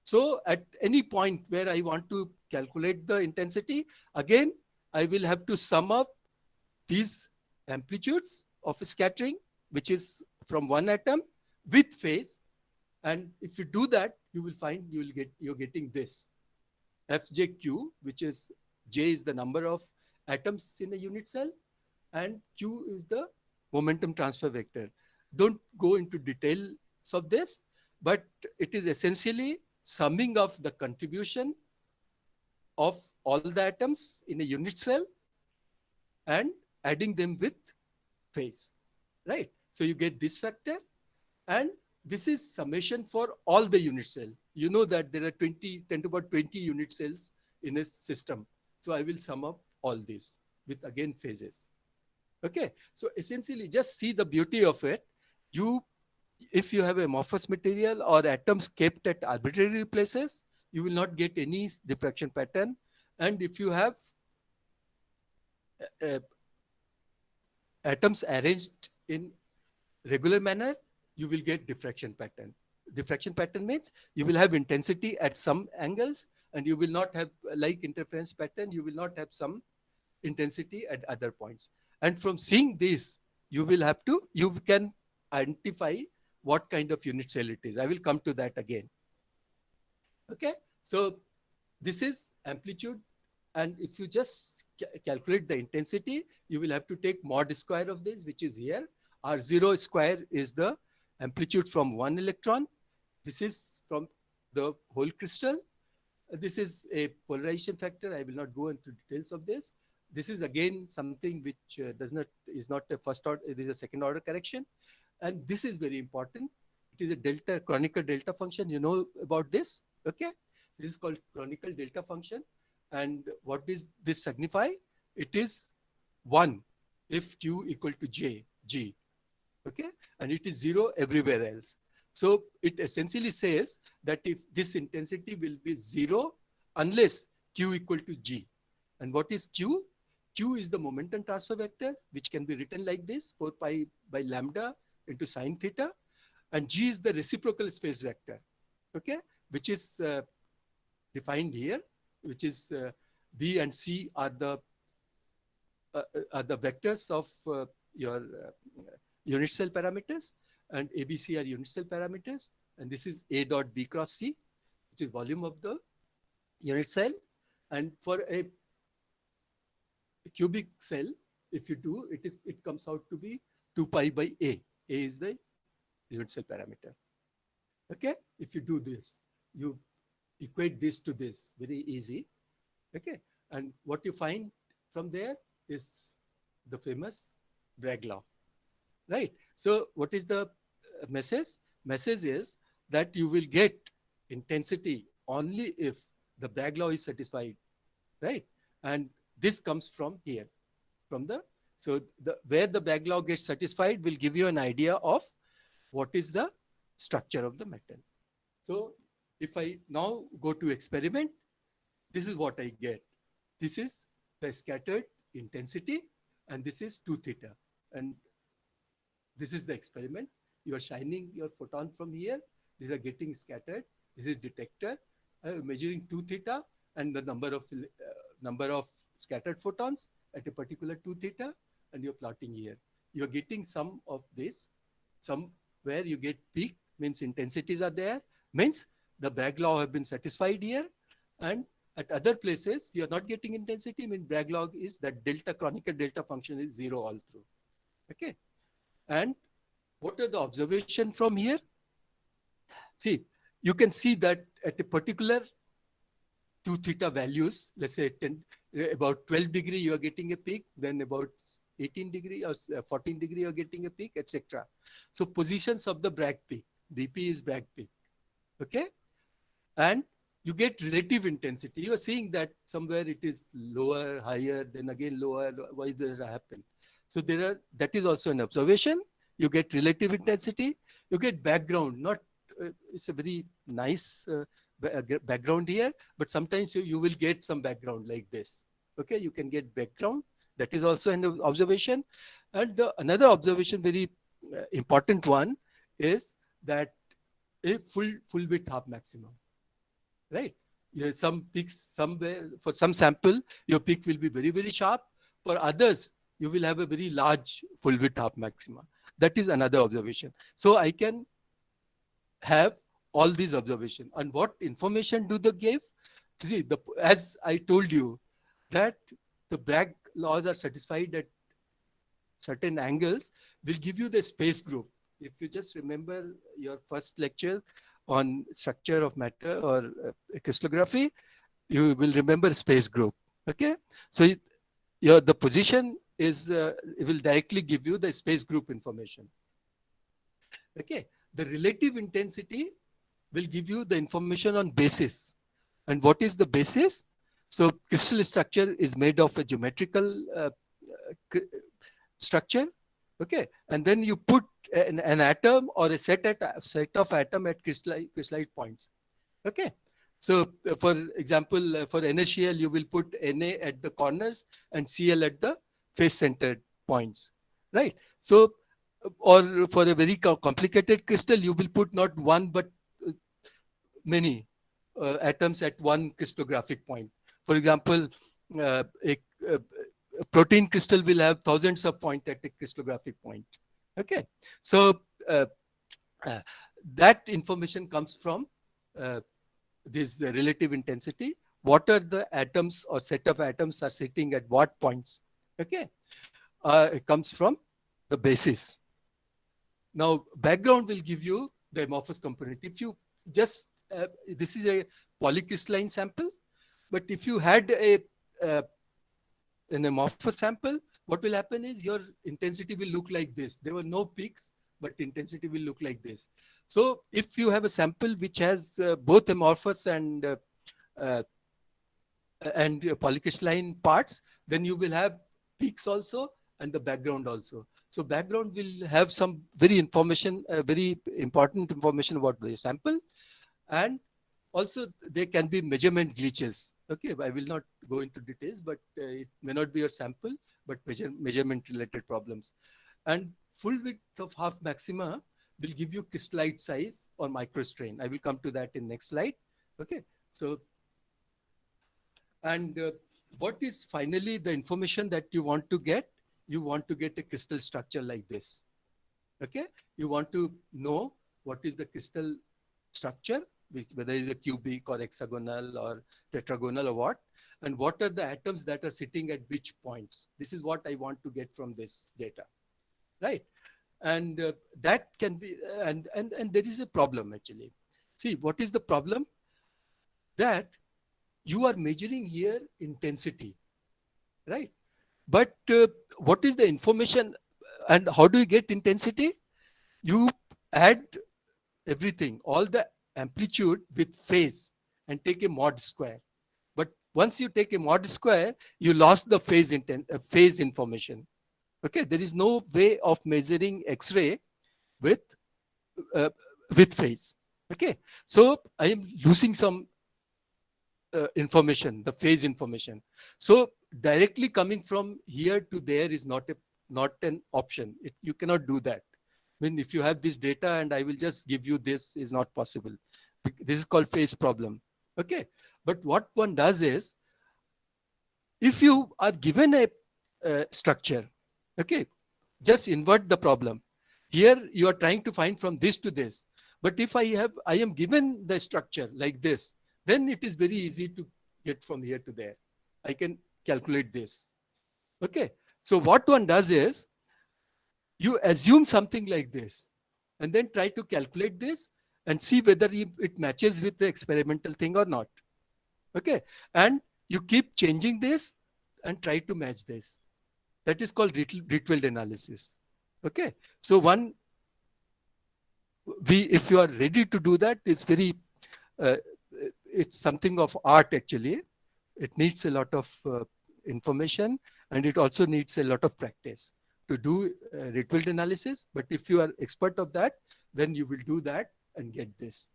So at any point where I want to calculate the intensity, again, I will have to sum up these amplitudes of scattering, which is from one atom with phase. And if you do that, you will find you're getting this FJQ, which is J is the number of atoms in a unit cell, and Q is the momentum transfer vector. Don't go into details of this, but it is essentially summing of the contribution of all the atoms in a unit cell and adding them with phase, right? So you get this factor, and this is summation for all the unit cell. You know that there are 10 to about 20 unit cells in a system. So I will sum up all this with again phases. Okay, so essentially just see the beauty of it. If you have amorphous material or atoms kept at arbitrary places, you will not get any diffraction pattern. And if you have atoms arranged in regular manner, you will get diffraction pattern. Diffraction pattern means you will have intensity at some angles, and you will not have, like interference pattern, you will not have some intensity at other points. And from seeing this, you can identify what kind of unit cell it is. I will come to that again. Okay, so this is amplitude, and if you just calculate the intensity, you will have to take mod square of this, which is here. R0 square is the amplitude from one electron. This is from the whole crystal. This is a polarization factor. I will not go into details of this. This is again something which is not a first order, it is a second order correction. And this is very important. It is a delta, Kronecker delta function. You know about this, okay? This is called Kronecker delta function. And what does this signify? It is 1 if Q equal to G, okay? And it is 0 everywhere else. So it essentially says that if this intensity will be 0 unless Q equal to G. And what is Q? Q is the momentum transfer vector, which can be written like this, 4 pi by lambda into sine theta. And G is the reciprocal space vector, okay, which is defined here, which is B and C are the vectors of your unit cell parameters, and ABC are unit cell parameters. And this is A dot B cross C, which is volume of the unit cell. And for a cubic cell, if you do, it comes out to be 2 pi by A. A is the unit cell parameter. Okay, if you do this, you equate this to this, very easy. Okay, and what you find from there is the famous Bragg law, right? So what is the message? Message is that you will get intensity only if the Bragg law is satisfied, right? And this comes from here, where the Bragg law gets satisfied will give you an idea of what is the structure of the metal. So if I now go to experiment, this is what I get. This is the scattered intensity, and this is 2 theta. And this is the experiment. You are shining your photon from here. These are getting scattered. This is detector. Measuring 2 theta and the number of scattered photons at a particular 2 theta, and you're plotting here. You're getting some of this, some where you get peak, means intensities are there, means the Bragg law have been satisfied here. And at other places, you're not getting intensity, means Bragg law is that delta, Kronecker delta function is 0 all through. Okay. And what are the observation from here? See, you can see that at a particular 2 theta values, let's say about 12 degree, you are getting a peak, then about 18 degree or 14 degree, you're getting a peak, etc. So positions of the Bragg peak, BP is Bragg peak, okay? And you get relative intensity. You are seeing that somewhere it is lower, higher, then again lower. Why does that happen? So that is also an observation. You get relative intensity, you get background, it's a very nice background here, but sometimes you will get some background like this. Okay, you can get background. That is also an observation. And another observation, very important one, is that a full width half maximum, right? Some peaks somewhere, for some sample, your peak will be very, very sharp. For others, you will have a very large full width half maxima. That is another observation. So I can have all these observations. And what information do they give? See, as I told you, that the Bragg laws are satisfied at certain angles will give you the space group. If you just remember your first lecture on structure of matter or crystallography, you will remember space group. Okay, so the position is it will directly give you the space group information. Okay, the relative intensity will give you the information on basis. And what is the basis? So crystal structure is made of a geometrical structure. Okay, and then you put an atom or a set of atom at crystallite points. Okay, so for example, for NaCl, you will put Na at the corners and Cl at the face centered points, right? So, or for a very complicated crystal, you will put not one but many atoms at one crystallographic point. For example, a protein crystal will have thousands of points at a crystallographic point. Okay, so that information comes from this relative intensity. What are the atoms or set of atoms are sitting at what points? Okay, it comes from the basis. Now, background will give you the amorphous component. If you just this is a polycrystalline sample, but if you had an amorphous sample, what will happen is your intensity will look like this. There were no peaks, but intensity will look like this. So if you have a sample which has both amorphous and polycrystalline parts, then you will have peaks also and the background also. So background will have some very important information about the sample, and also there can be measurement glitches. Okay, I will not go into details, but it may not be your sample, but measurement related problems. And full width of half maxima will give you crystallite size or microstrain. I will come to that in next slide. Okay, so and what is finally the information that you want to get? You want to get a crystal structure like this. Okay, you want to know what is the crystal structure, whether it is a cubic or hexagonal or tetragonal or what are the atoms that are sitting at which points. This is what I want to get from this data, right? And that can be, and there is a problem actually. See, what is the problem? That you are measuring here intensity, right? But what is the information and how do you get intensity? You add everything, all the amplitude with phase and take a mod square. But once you take a mod square, you lost the phase information. Okay, there is no way of measuring X-ray with phase. Okay, so I am losing some information, the phase information. So directly coming from here to there is not an option. You cannot do that. I mean, if you have this data and I will just give you this, is not possible. This is called phase problem. Okay, but what one does is, if you are given a structure, okay, just invert the problem. Here you are trying to find from this to this. But if I am given the structure like this, then it is very easy to get from here to there. I can calculate this. Okay, so what one does is, you assume something like this and then try to calculate this and see whether it matches with the experimental thing or not. Okay, and you keep changing this and try to match this. That is called Rietveld analysis. Okay, so if you are ready to do that, it's very it's something of art actually. It needs a lot of information, and it also needs a lot of practice to do Rietveld analysis. But if you are expert of that, then you will do that and get this.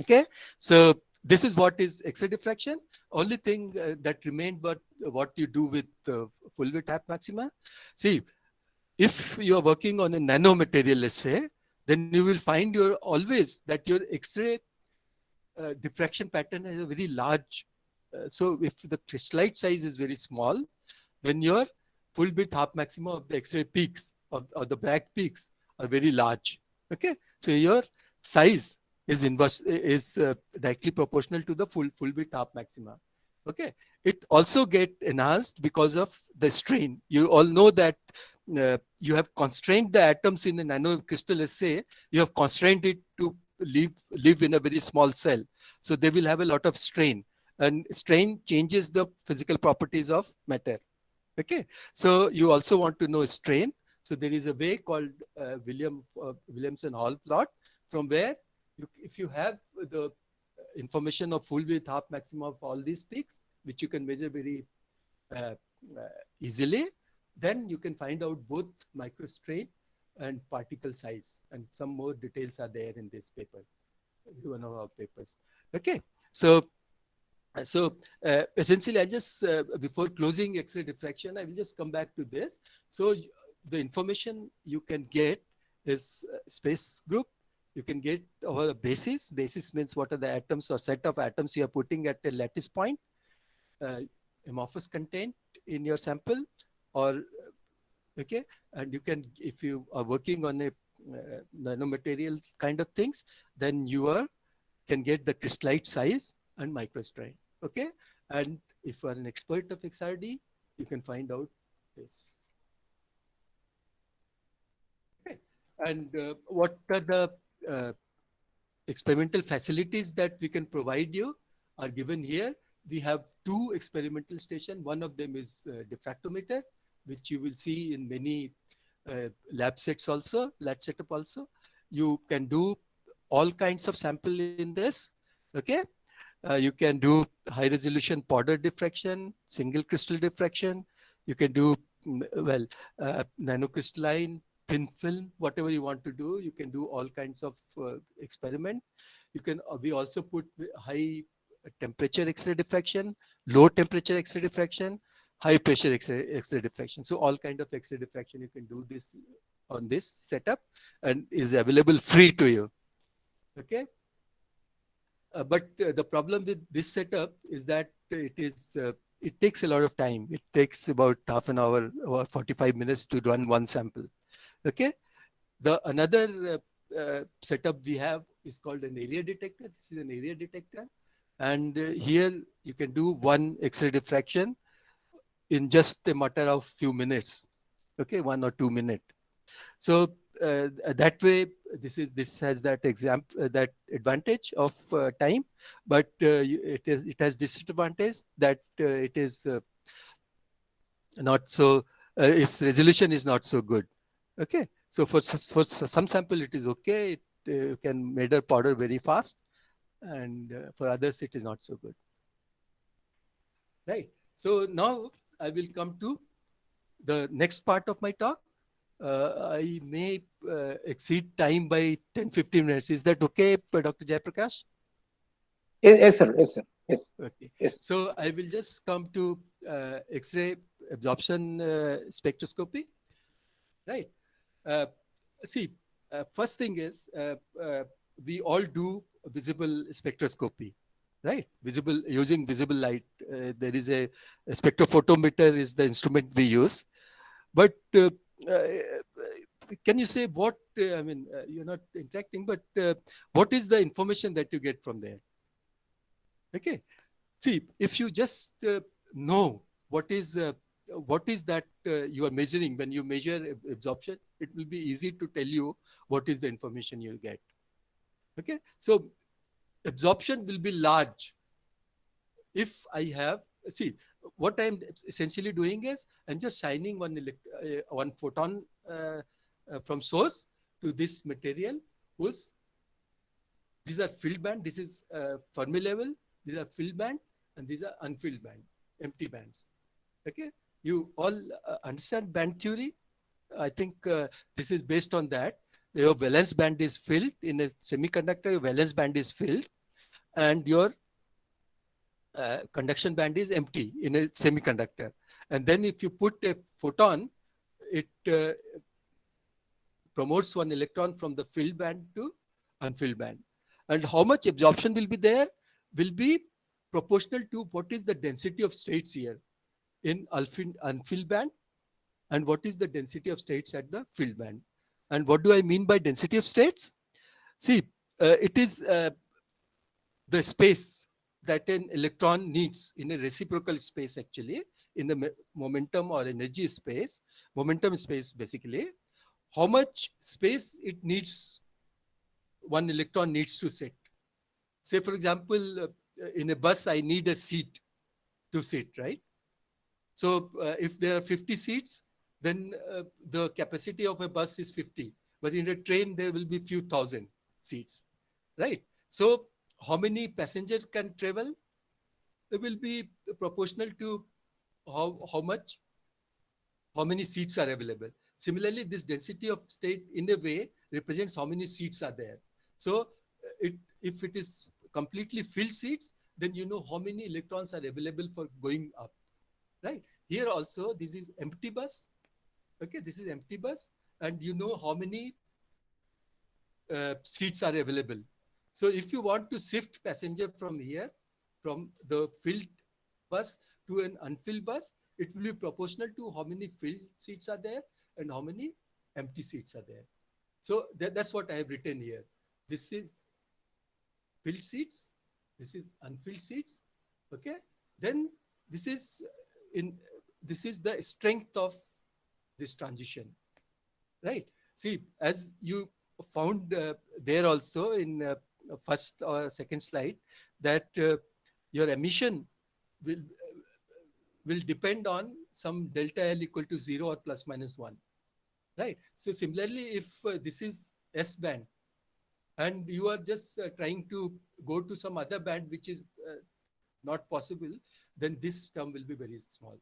Okay, so this is what is X-ray diffraction. Only thing that remained, but what you do with full width half maxima. See, if you are working on a nanomaterial, let's say, then you will find always that your X-ray diffraction pattern has a very large. So if the crystallite size is very small, then your full width half maxima of the X-ray peaks or the black peaks are very large. Okay, so your size is directly proportional to the full width half maxima. Okay, it also get enhanced because of the strain. You all know that you have constrained the atoms in a nanocrystal assay. You have constrained it to live in a very small cell. So they will have a lot of strain, and strain changes the physical properties of matter. Okay, so you also want to know strain. So there is a way called Williamson-Hall plot, from where if you have the information of full width, half maximum of all these peaks, which you can measure very uh, easily, then you can find out both microstrain and particle size, and some more details are there in this paper, one of our papers. Okay, so essentially, I just before closing X-ray diffraction, I will just come back to this. So the information you can get is space group. You can get our basis. Basis means what are the atoms or set of atoms you are putting at a lattice point. Amorphous content in your sample, or okay, and you can, if you are working on a nanomaterial kind of things, then you can get the crystallite size and microstrain. Okay, and if you are an expert of XRD, you can find out this. Okay, and what are the experimental facilities that we can provide you are given here. We have two experimental stations. One of them is diffractometer, which you will see in many lab sets also, lab setup also. You can do all kinds of sample in this. Okay, you can do high resolution powder diffraction, single crystal diffraction. You can do nanocrystalline, thin film, whatever you want to do. You can do all kinds of experiment. You can we also put high temperature X-ray diffraction, low temperature X-ray diffraction, high pressure X-ray diffraction. So all kind of X-ray diffraction you can do this on this setup, and is available free to you. Okay, but the problem with this setup is that it takes a lot of time. It takes about half an hour or 45 minutes to run one sample. Okay, the another setup we have is called an area detector. This is an area detector, and here you can do one X-ray diffraction in just a matter of few minutes. Okay, 1 or 2 minutes. So that way, this has that that advantage of time, but it has disadvantage that it is not so. Its resolution is not so good. Okay, so for some sample it is okay. It can measure powder very fast, and for others it is not so good. Right. So now I will come to the next part of my talk. I may exceed time by 10-15 minutes. Is that okay, Dr. Jayaprakash? Yes, sir. Yes, sir. Yes. Okay. Yes. So I will just come to X-ray absorption spectroscopy. Right. See, first thing is we all do visible spectroscopy. Right, using visible light. There is a spectrophotometer is the instrument we use. But can you say what, I mean, you're not interacting, but what is the information that you get from there? Okay, see, if you just know what is that you are measuring when you measure absorption, it will be easy to tell you what is the information you get. Okay, so absorption will be large if I have, see, what I'm essentially doing is I'm just shining one photon from source to this material whose, these are filled band, this is Fermi level, these are filled band, and these are unfilled band, empty bands. Okay, you all understand band theory? I think this is based on that. Your valence band is filled in a semiconductor, your valence band is filled, and your conduction band is empty in a semiconductor. And then if you put a photon, it promotes one electron from the filled band to unfilled band. And how much absorption will be there will be proportional to what is the density of states here in unfilled band, and what is the density of states at the filled band. And what do I mean by density of states? See, it is the space that an electron needs in a reciprocal space. Actually, in the momentum or energy space, momentum space basically, how much space it needs, one electron needs to sit. Say, for example, in a bus, I need a seat to sit, right? So if there are 50 seats, then the capacity of a bus is 50. But in a train, there will be few thousand seats, right? So how many passengers can travel? It will be proportional to how much, how many seats are available. Similarly, this density of state in a way represents how many seats are there. So if it is completely filled seats, then you know how many electrons are available for going up, right? Here also, this is empty bus. Okay, this is empty bus, and you know how many seats are available. So if you want to shift passenger from here, from the filled bus to an unfilled bus, it will be proportional to how many filled seats are there and how many empty seats are there. So that's what I have written here. This is filled seats, this is unfilled seats. Okay, then this is this is the strength of this transition, right? See, as you found there also in first or second slide, that your emission will depend on some delta L equal to 0 or plus minus 1, right? So similarly, if this is S band and you are just trying to go to some other band which is not possible, then this term will be very small.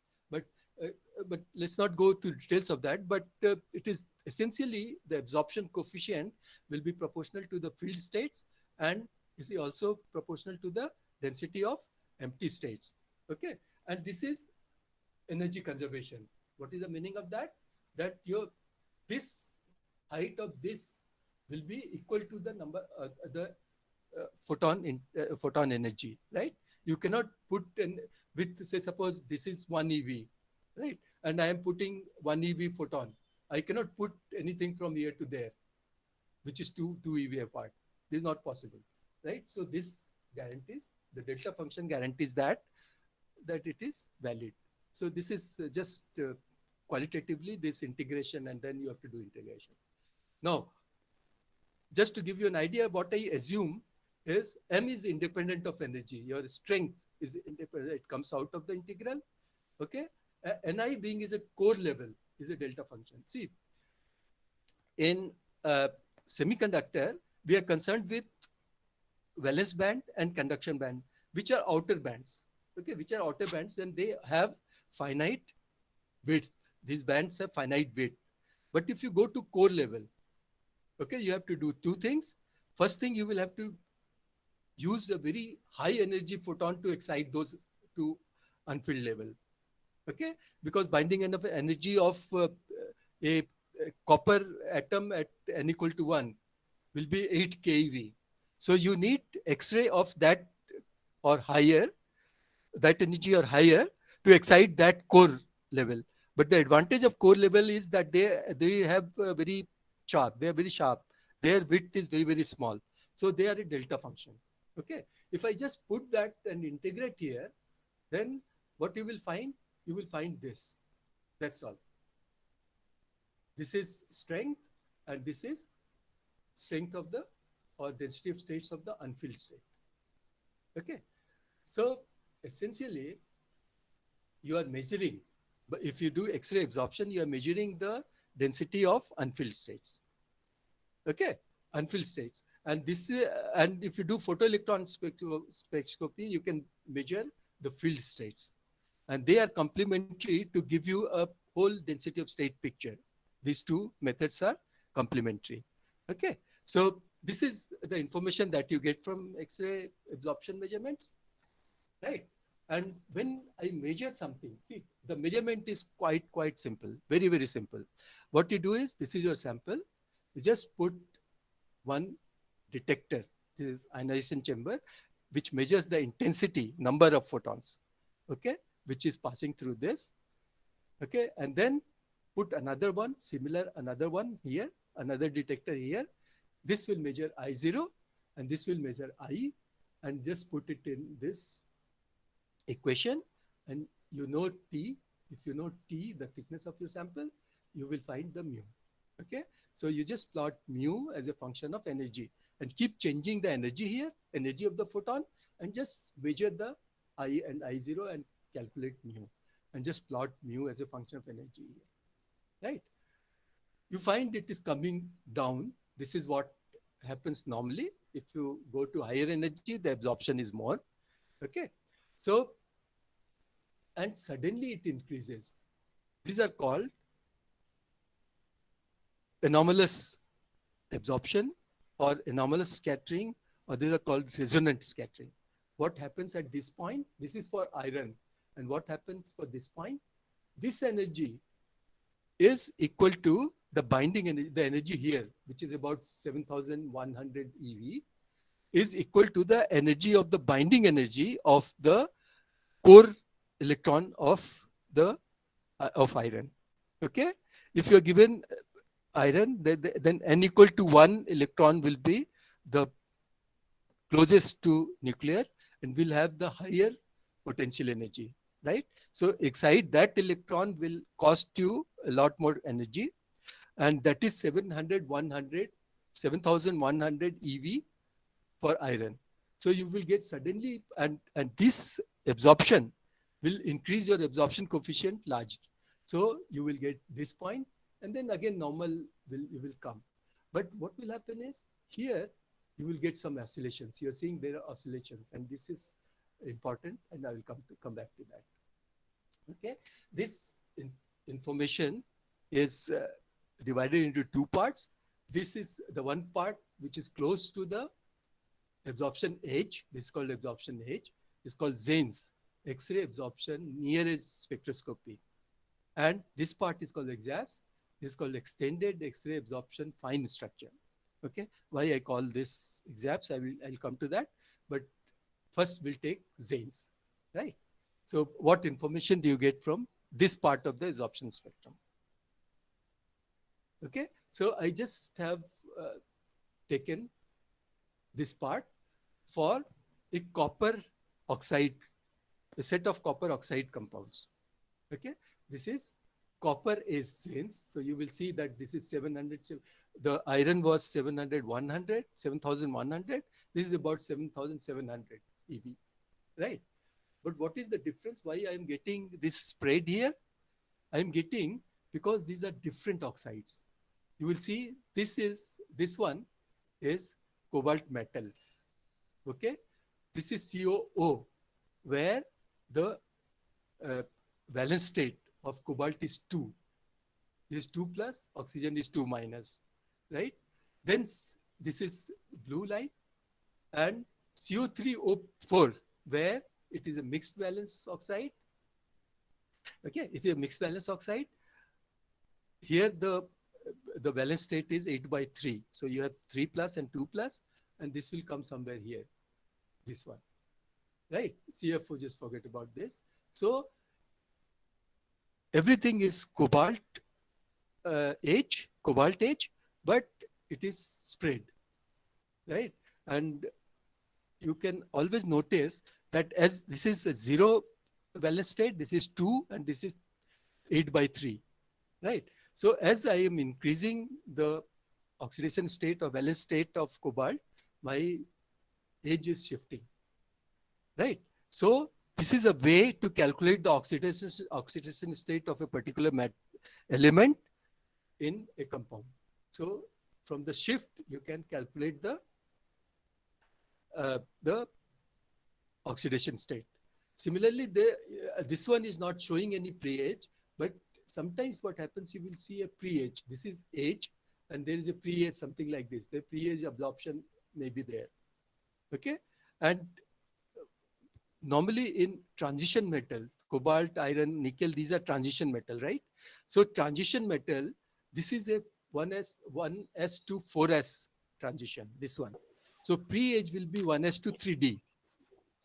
But let's not go to details of that. But it is essentially the absorption coefficient will be proportional to the filled states, and is also proportional to the density of empty states. Okay, and this is energy conservation. What is the meaning of that? That this height of this will be equal to the number the photon energy, right? You cannot put in with, say, suppose this is 1 eV, right? And I am putting 1 eV photon. I cannot put anything from here to there, which is 2 eV apart. This is not possible, right? So this guarantees, the delta function guarantees that it is valid. So this is just qualitatively this integration, and then you have to do integration. Now, just to give you an idea, what I assume is M is independent of energy. Your strength is independent. It comes out of the integral. Okay. Ni being is a core level is a delta function. See, in semiconductor, we are concerned with valence band and conduction band, which are outer bands. Okay, which are outer bands, and they have finite width. These bands have finite width. But if you go to core level, okay, you have to do two things. First thing, you will have to use a very high energy photon to excite those to unfilled level. Okay, because binding enough energy of a copper atom at n equal to 1 will be 8 keV. So you need X-ray of that or higher, that energy or higher, to excite that core level. But the advantage of core level is that they have very sharp. They are very sharp. Their width is very, very small. So they are a delta function. Okay. If I just put that and integrate here, then what you will find? You will find this. That's all. This is strength, and this is strength of the, or density of states of the unfilled state. Okay. So essentially, you are measuring, but if you do X-ray absorption, you are measuring the density of unfilled states. Okay, unfilled states. And this, and if you do photoelectron spectroscopy, you can measure the filled states, and they are complementary to give you a whole density of state picture. These two methods are complementary. Okay, so this is the information that you get from X-ray absorption measurements, right? And when I measure something, see, the measurement is quite simple, very, very simple. What you do is, this is your sample. You just put one detector, this is ionization chamber, which measures the intensity, number of photons, okay, which is passing through this. Okay, and then put another one, similar, another one here, another detector here. This will measure I0, and this will measure I, and just put it in this equation, and you know T, If you know T, the thickness of your sample, you will find the mu. Okay. So you just plot mu as a function of energy and keep changing the energy here, energy of the photon, and just measure the I and I0 and calculate mu and just plot mu as a function of energy here. Right. You find it is coming down. This is what happens normally. If you go to higher energy, the absorption is more. Okay. So, and suddenly it increases. These are called anomalous absorption or anomalous scattering, or these are called resonant scattering. What happens at this point? This is for iron. And what happens for this point? This energy is equal to the binding energy, the energy here, which is about 7,100 eV, is equal to the energy of the binding energy of the core electron of the of iron. Okay, if you're given iron, then n equal to 1 electron will be the closest to nuclear and will have the higher potential energy, right? So excite that electron will cost you a lot more energy, and that is 7,100 eV for iron. So you will get suddenly, and this absorption will increase your absorption coefficient largely. So you will get this point, and then again normal will come. But what will happen is here you will get some oscillations. You're seeing there are oscillations, and this is important, and I will come back to that. Okay, this information is divided into two parts. This is the one part which is close to the absorption edge. This is called absorption edge. It's called Zane's X-ray absorption near-edge spectroscopy. And this part is called EXAFS. This is called extended X-ray absorption fine structure. Okay, why I call this EXAFS, I'll come to that. But first we'll take Zane's, right? So what information do you get from this part of the absorption spectrum? Okay, so I just have taken this part for a copper oxide, a set of copper oxide compounds. Okay, this is copper is Zane's. So you will see that this is 700. The iron was 7,100. This is about 7,700 eV, right? But what is the difference? Why I am getting this spread here? I am getting because these are different oxides. You will see this one is cobalt metal. Okay, this is COO, where the valence state of cobalt is 2. This is 2 plus, oxygen is 2 minus, right? Then this is blue line, and CO3O4, where it is a mixed valence oxide. Okay, it's a mixed valence oxide. Here the valence state is 8/3. So you have 3 plus and 2 plus, and this will come somewhere here. This one, right? CFO, just forget about this. So everything is cobalt age, but it is spread, right? And you can always notice that as this is a 0 valence state, this is 2, and this is 8/3, right? So as I am increasing the oxidation state or valence state of cobalt, my age is shifting, right? So this is a way to calculate the oxidation state of a particular element in a compound. So from the shift, you can calculate the oxidation state. Similarly, this one is not showing any pre-age, but sometimes what happens, you will see a pre-age. This is age, and there is a pre-age, something like this. The pre-age absorption may be there. Okay, and normally in transition metals, cobalt, iron, nickel, these are transition metal, right? So transition metal, this is a 1s to 4s transition, this one. So pre-age will be 1s to 3d,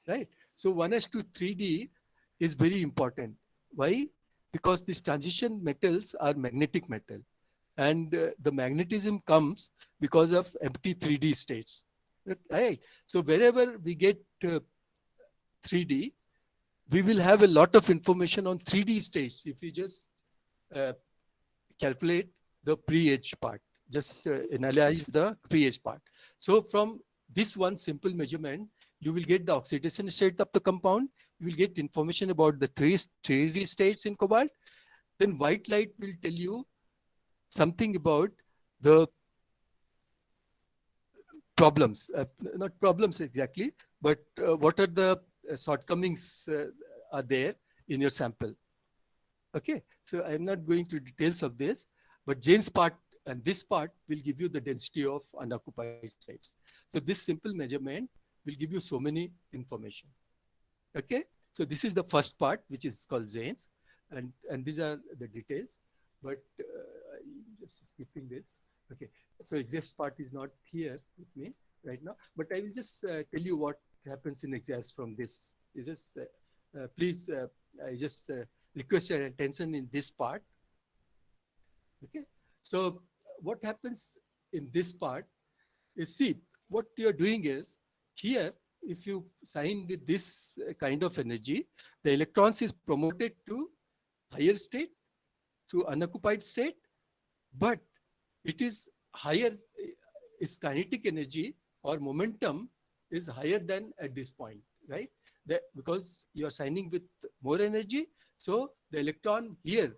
right? So 1s to 3d is very important. Why? Because these transition metals are magnetic metal, and the magnetism comes because of empty 3d states, right? So wherever we get 3D, we will have a lot of information on 3D states if you just uh, calculate the pre-age part, just analyze the pre-age part. So from this one simple measurement, you will get the oxidation state of the compound. You will get information about the 3D states in cobalt. Then white light will tell you something about the problems, not problems exactly, but what are the shortcomings are there in your sample. Okay, so I'm not going to details of this, but Jane's part and this part will give you the density of unoccupied sites. So this simple measurement will give you so many information. Okay, so this is the first part, which is called Jane's, and these are the details, but I'm just skipping this. Okay, so exhaust part is not here with me right now, but I will just tell you what happens in exhaust from this. You just please, I just request your attention in this part. Okay, so what happens in this part is, see, what you're doing is here, if you sign with this kind of energy, the electrons is promoted to higher state, to unoccupied state, but it is higher, its kinetic energy or momentum is higher than at this point, right? Because you are signing with more energy, so the electron here,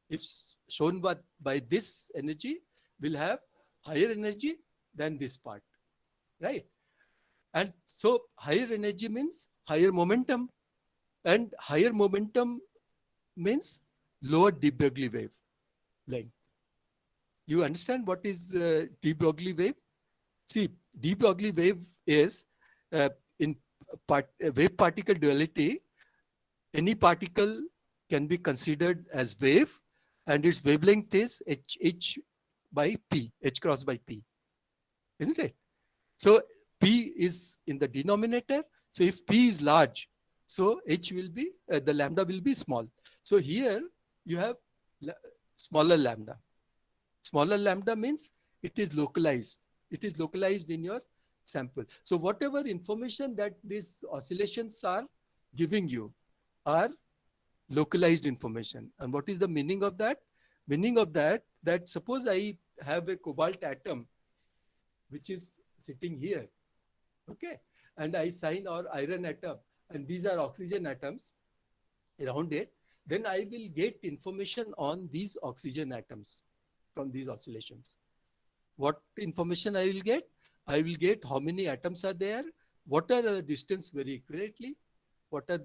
if shown by this energy, will have higher energy than this part, right? And so higher energy means higher momentum, and higher momentum means lower de Broglie wave length. You understand what is de Broglie wave? See, de Broglie wave is in wave particle duality, any particle can be considered as wave, and its wavelength is h by p, h cross by p, isn't it? So p is in the denominator. So if p is large, so h will be, the lambda will be small. So here you have smaller lambda. Smaller lambda means it is localized. It is localized in your sample. So whatever information that these oscillations are giving you are localized information. And what is the meaning of that? Meaning of that, that suppose I have a cobalt atom which is sitting here, okay, and I sign or iron atom, and these are oxygen atoms around it, then I will get information on these oxygen atoms from these oscillations. What information I will get? I will get how many atoms are there, what are the distance very accurately, what are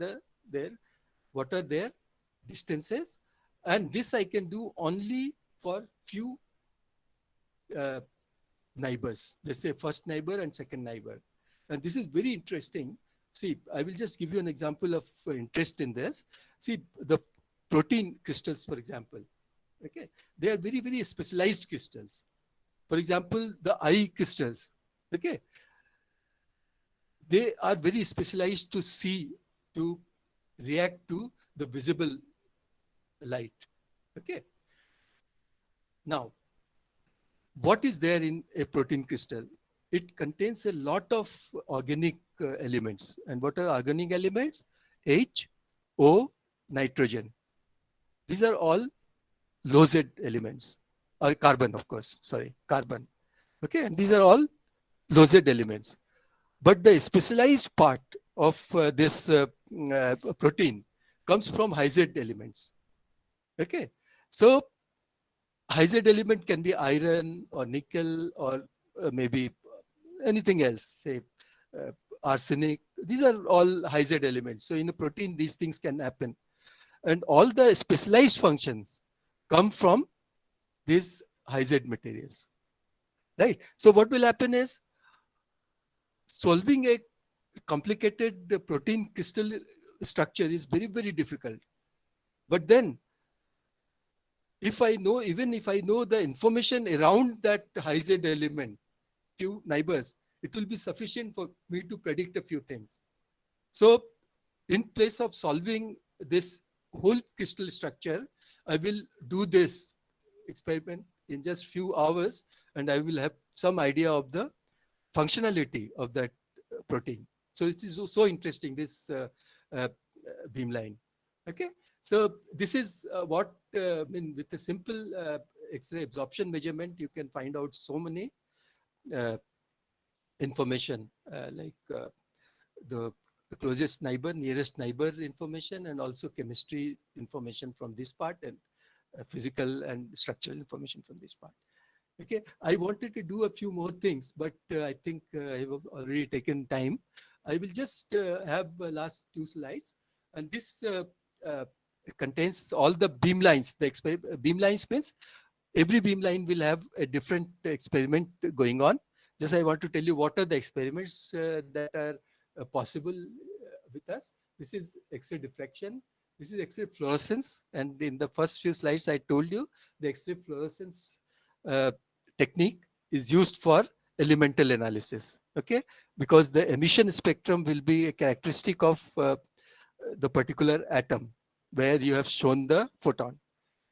their distances, and this I can do only for few neighbors. Let's say first neighbor and second neighbor. And this is very interesting. See, I will just give you an example of interest in this. See, the protein crystals, for example, okay, they are very, very specialized crystals. For example, the eye crystals, okay, they are very specialized to see, to react to the visible light, okay. Now, what is there in a protein crystal? It contains a lot of organic elements. And what are organic elements? H, O, nitrogen. These are all low Z elements, or carbon, of course, sorry, carbon. Okay, and these are all low Z elements. But the specialized part of this protein comes from high Z elements. Okay, so high Z element can be iron or nickel or maybe anything else, say arsenic. These are all high Z elements. So in a protein, these things can happen. And all the specialized functions come from these high Z materials, right? So what will happen is, solving a complicated protein crystal structure is very, very difficult. But then, if I know, even if I know the information around that high Z element, few neighbors, it will be sufficient for me to predict a few things. So in place of solving this whole crystal structure, I will do this experiment in just few hours, and I will have some idea of the functionality of that protein. So it is so interesting, this beamline. Okay, so this is what I mean, with a simple X-ray absorption measurement, you can find out so many information like the closest neighbor, nearest neighbor information, and also chemistry information from this part, and physical and structural information from this part. Okay, I wanted to do a few more things, but I think I have already taken time. I will just have last 2 slides, and this contains all the beamlines. The beamlines means every beamline will have a different experiment going on. Just I want to tell you what are the experiments that are possible with us. This is X-ray diffraction. This is X-ray fluorescence. And in the first few slides, I told you the X-ray fluorescence technique is used for elemental analysis. Okay, because the emission spectrum will be a characteristic of the particular atom where you have shown the photon.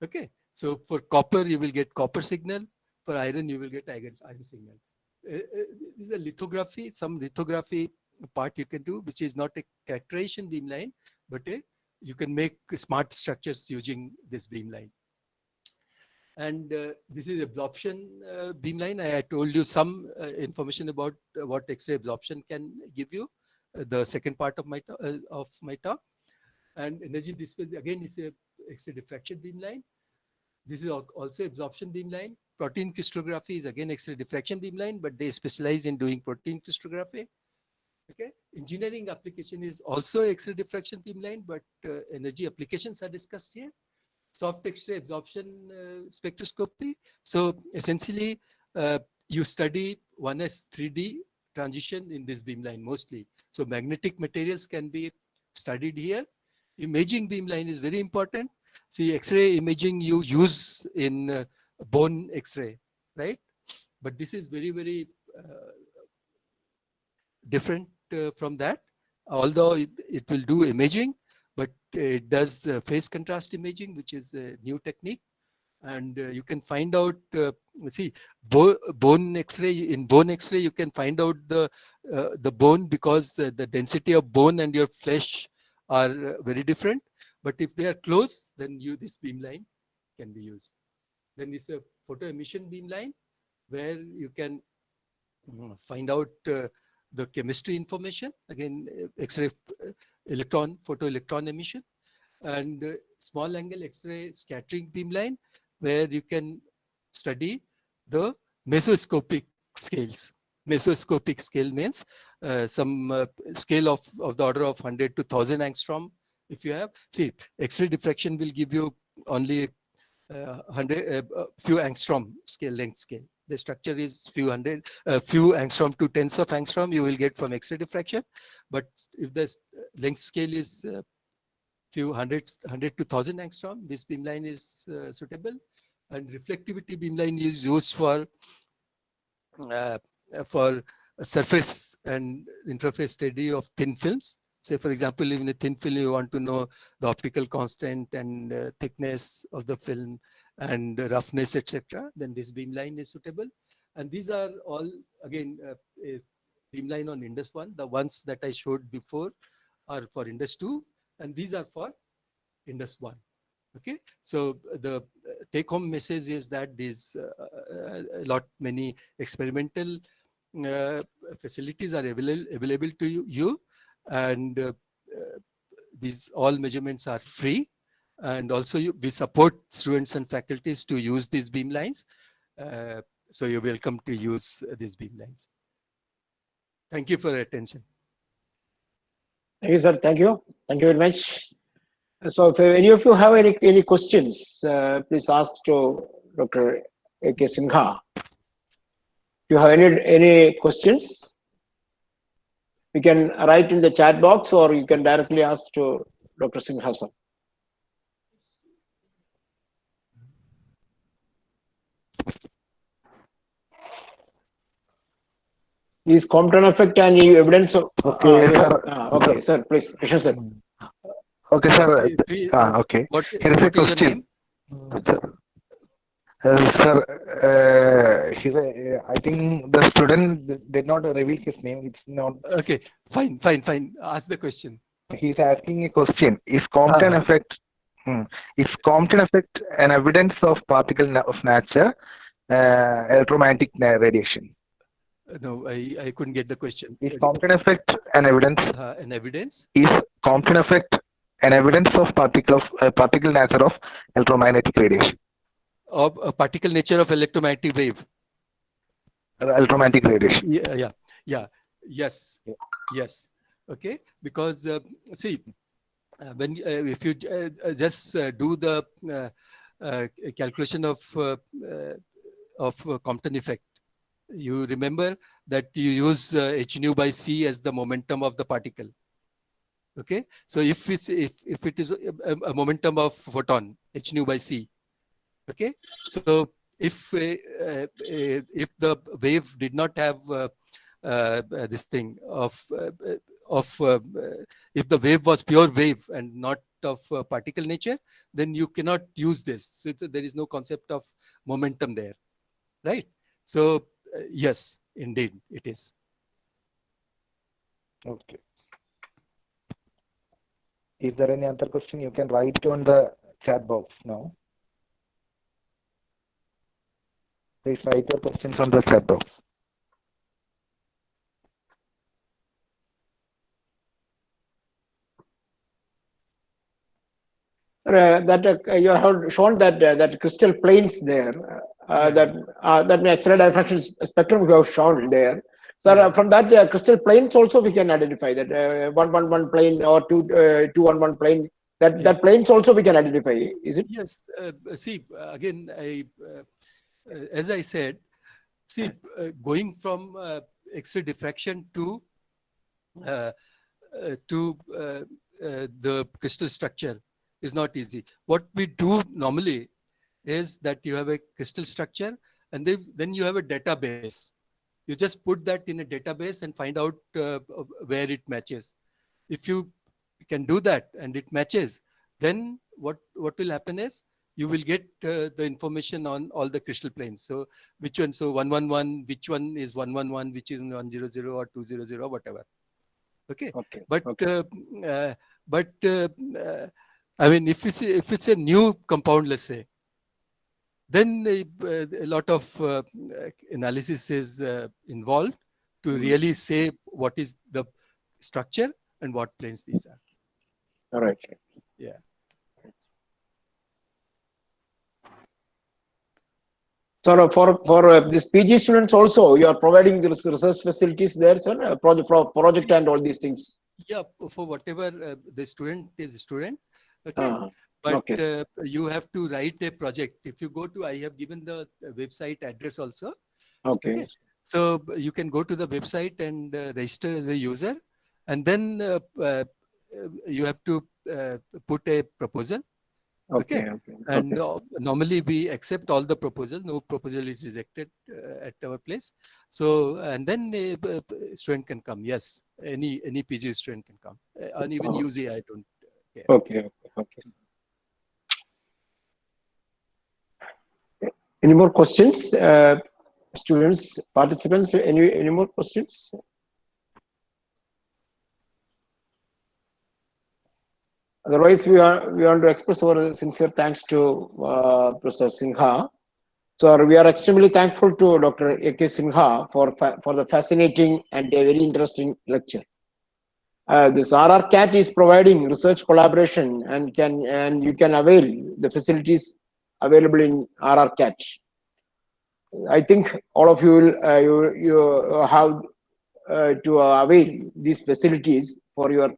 Okay, so for copper, you will get copper signal. For iron, you will get iron signal. This is a lithography, some lithography part you can do, which is not a characterization beamline, but you can make smart structures using this beamline. And this is absorption beamline. I told you some information about what X-ray absorption can give you. The second part of my talk. And energy display again is a X-ray diffraction beamline. This is also absorption beamline. Protein crystallography is again X-ray diffraction beamline, but they specialize in doing protein crystallography. Okay, engineering application is also X-ray diffraction beamline, but energy applications are discussed here. Soft X-ray absorption spectroscopy. So essentially, you study 1s 3D transition in this beamline mostly. So magnetic materials can be studied here. Imaging beamline is very important. See, X-ray imaging you use in bone X-ray, right? But this is very, very different from that. Although it will do imaging, but it does phase contrast imaging, which is a new technique. And you can find out, see, bone X-ray, in bone X-ray, you can find out the bone because the density of bone and your flesh are very different. But if they are close, then this beamline can be used. Then it's a photo emission beamline where you can find out the chemistry information. Again, X-ray photoelectron emission, and small angle X-ray scattering beamline where you can study the mesoscopic scales. Mesoscopic scale means some scale of the order of 100 to 1000 angstrom. If you have, see, X-ray diffraction will give you only few angstrom scale, length scale. The structure is few angstrom to tens of angstrom you will get from X-ray diffraction. But if the length scale is few hundred to 1000 angstrom, this beamline is suitable. And reflectivity beamline is used for surface and interface study of thin films. Say, for example, in a thin film, you want to know the optical constant and thickness of the film and roughness, etc. Then this beamline is suitable. And these are all, again, a beamline on Indus 1. The ones that I showed before are for Indus 2, and these are for Indus 1. Okay, so the take-home message is that these many experimental facilities are available to you, and these all measurements are free, and also we support students and faculties to use these beamlines. So you're welcome to use these beamlines. Thank you for your attention. Thank you, sir. Thank you. Thank you very much. So if any of you have any questions, please ask to Dr. A.K. Sinha. If you have any questions, you can write in the chat box, or you can directly ask to Dr. Sinha, sir. Is Compton effect and evidence of okay, sir, please, Krishna sir. Okay, sir. Okay. What Here is a is your question. name? Sir, I think the student did not reveal his name. It's not. Okay, fine. Ask the question. He's asking a question. Is Compton effect an evidence of particle of nature, electromagnetic radiation? No, I couldn't get the question. Is Compton effect an evidence? An evidence? Is Compton effect an evidence of particle nature of electromagnetic radiation? Of a particle nature of electromagnetic wave. Electromagnetic radiation. Yes. Okay, because see, when if you just do the calculation of Compton effect, you remember that you use h nu by c as the momentum of the particle. Okay, so if it is a momentum of photon, h nu by c. Okay, so if the wave did not have this thing of if the wave was pure wave and not of particle nature, then you cannot use this. So there is no concept of momentum there, right? So yes, indeed it is. Okay. Is there any other question? You can write on the chat box now. Please write your questions on the chat box. That you have shown that that crystal planes there, that X-ray diffraction spectrum you have shown there. So from that crystal planes also we can identify that 111 plane or 211 plane. That planes also we can identify. Is it? Yes. See, again, as I said, see, going from X-ray diffraction to the crystal structure is not easy. What we do normally is that you have a crystal structure and then you have a database. You just put that in a database and find out where it matches. If you can do that and it matches, then what will happen is you will get the information on all the crystal planes. So which one? So 111, which one is 111, which is 100 or 200 or whatever. Okay. But I mean, if it's a new compound, let's say, then a lot of analysis is involved to really say what is the structure and what planes these are. All right. Yeah. So for these PG students also, you are providing the research facilities there, sir, project and all these things. Yeah, for whatever the student is a student. Okay. But you have to write a project. If you go to, I have given the website address also. Okay. So you can go to the website and register as a user, and then you have to put a proposal. Okay. And normally we accept all the proposals. No proposal is rejected at our place. So and then a student can come. Yes, any PG student can come, and even UZ I don't care. Okay. Any more questions, students, participants? Any more questions? Otherwise, we want to express our sincere thanks to Professor Sinha. So we are extremely thankful to Dr. A.K. Sinha for the fascinating and a very interesting lecture. This RRCAT is providing research collaboration and you can avail the facilities available in RRCAT. I think all of you will have to avail these facilities for your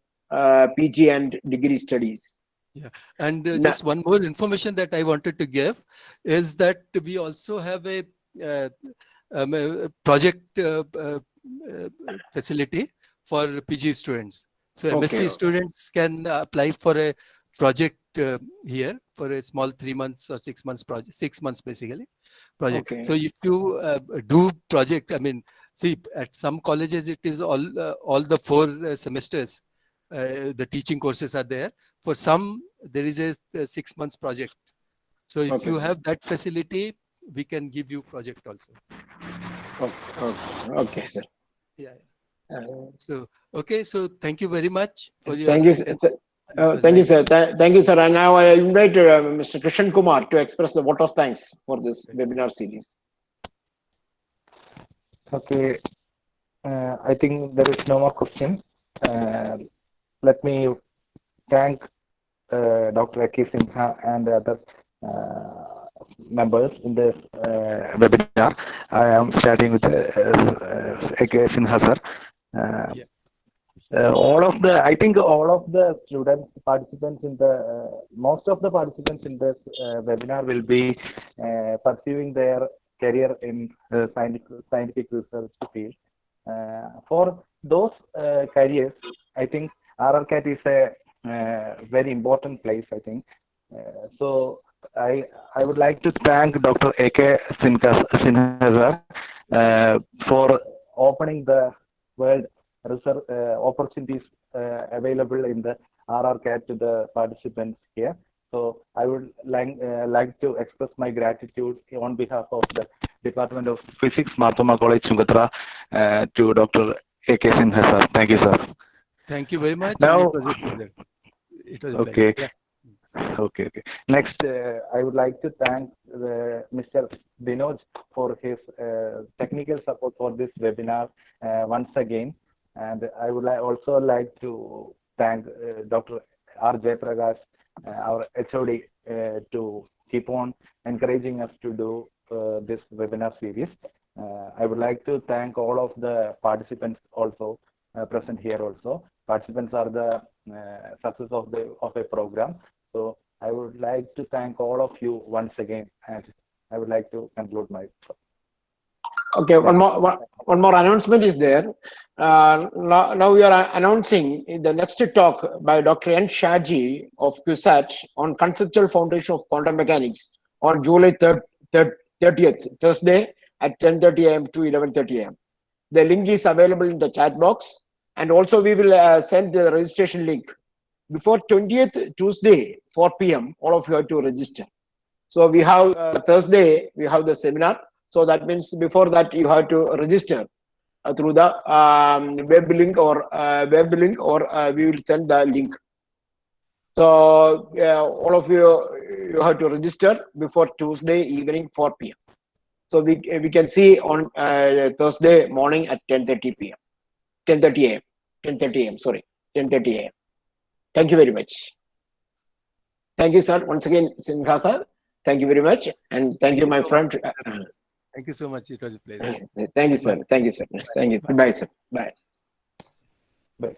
PG and degree studies. Yeah, and just one more information that I wanted to give is that we also have a project facility for PG students. So MSc students can apply for a project here for a small 3 months or 6 months project, 6 months basically project. So if you do project, I mean, see, at some colleges it is all the 4 semesters. The teaching courses are there. For some, there is a 6 months project. So if you have that facility, we can give you project also. Okay, sir. Yeah. So, okay, so thank you very much for your Thank you, attendance. sir. It was Thank you, nice. sir. Thank you, sir. And now I invite Mr. Krishan Kumar to express the vote of thanks for this webinar series. Okay, I think there is no more question. Let me thank Dr. A.K. Sinha and the other members in this webinar. I am starting with A.K. Sinha, sir. Yeah. I think all of the students, participants in the, most of the participants in this webinar will be pursuing their career in scientific research field. For those careers, I think RRCAT is a very important place, I think. So I would like to thank Dr. A.K. Sinha for opening the world research opportunities available in the RRCAT to the participants here. So I would like to express my gratitude on behalf of the Department of Physics, Marthoma College, Chungatra, to Dr. A.K. Sinha, sir. Thank you, sir. Thank you very much. Now, and it was a pleasure. It was a pleasure. okay. Yeah. Okay. Next, I would like to thank Mr. Binoj for his technical support for this webinar once again. And I would also like to thank Dr. R. Jayaprakash, our HOD, to keep on encouraging us to do this webinar series. I would like to thank all of the participants also present here also. Participants are the success of a program. So I would like to thank all of you once again, and I would like to conclude my. Okay, one more announcement is there. Now we are announcing the next talk by Dr. N. Shaji of QSAT on conceptual foundation of quantum mechanics on July 30th, Thursday at 10:30 a.m. to 11:30 a.m. The link is available in the chat box, and also we will send the registration link before 20th Tuesday 4 p.m. All of you have to register. So we have Thursday we have the seminar. So that means before that you have to register through the web link or we will send the link. So all of you have to register before Tuesday evening 4 p.m. So we can see on Thursday morning at 10:30 p.m. 10:30 a.m. 10:30 a.m. Sorry, 10:30 a.m. Thank you very much. Thank you, sir. Once again, Sinha sir. Thank you very much, and thank you, my friend. Thank you so much. It was a pleasure. Thank you, sir. Thank you, sir. Thank you. Bye, sir. Bye. Bye.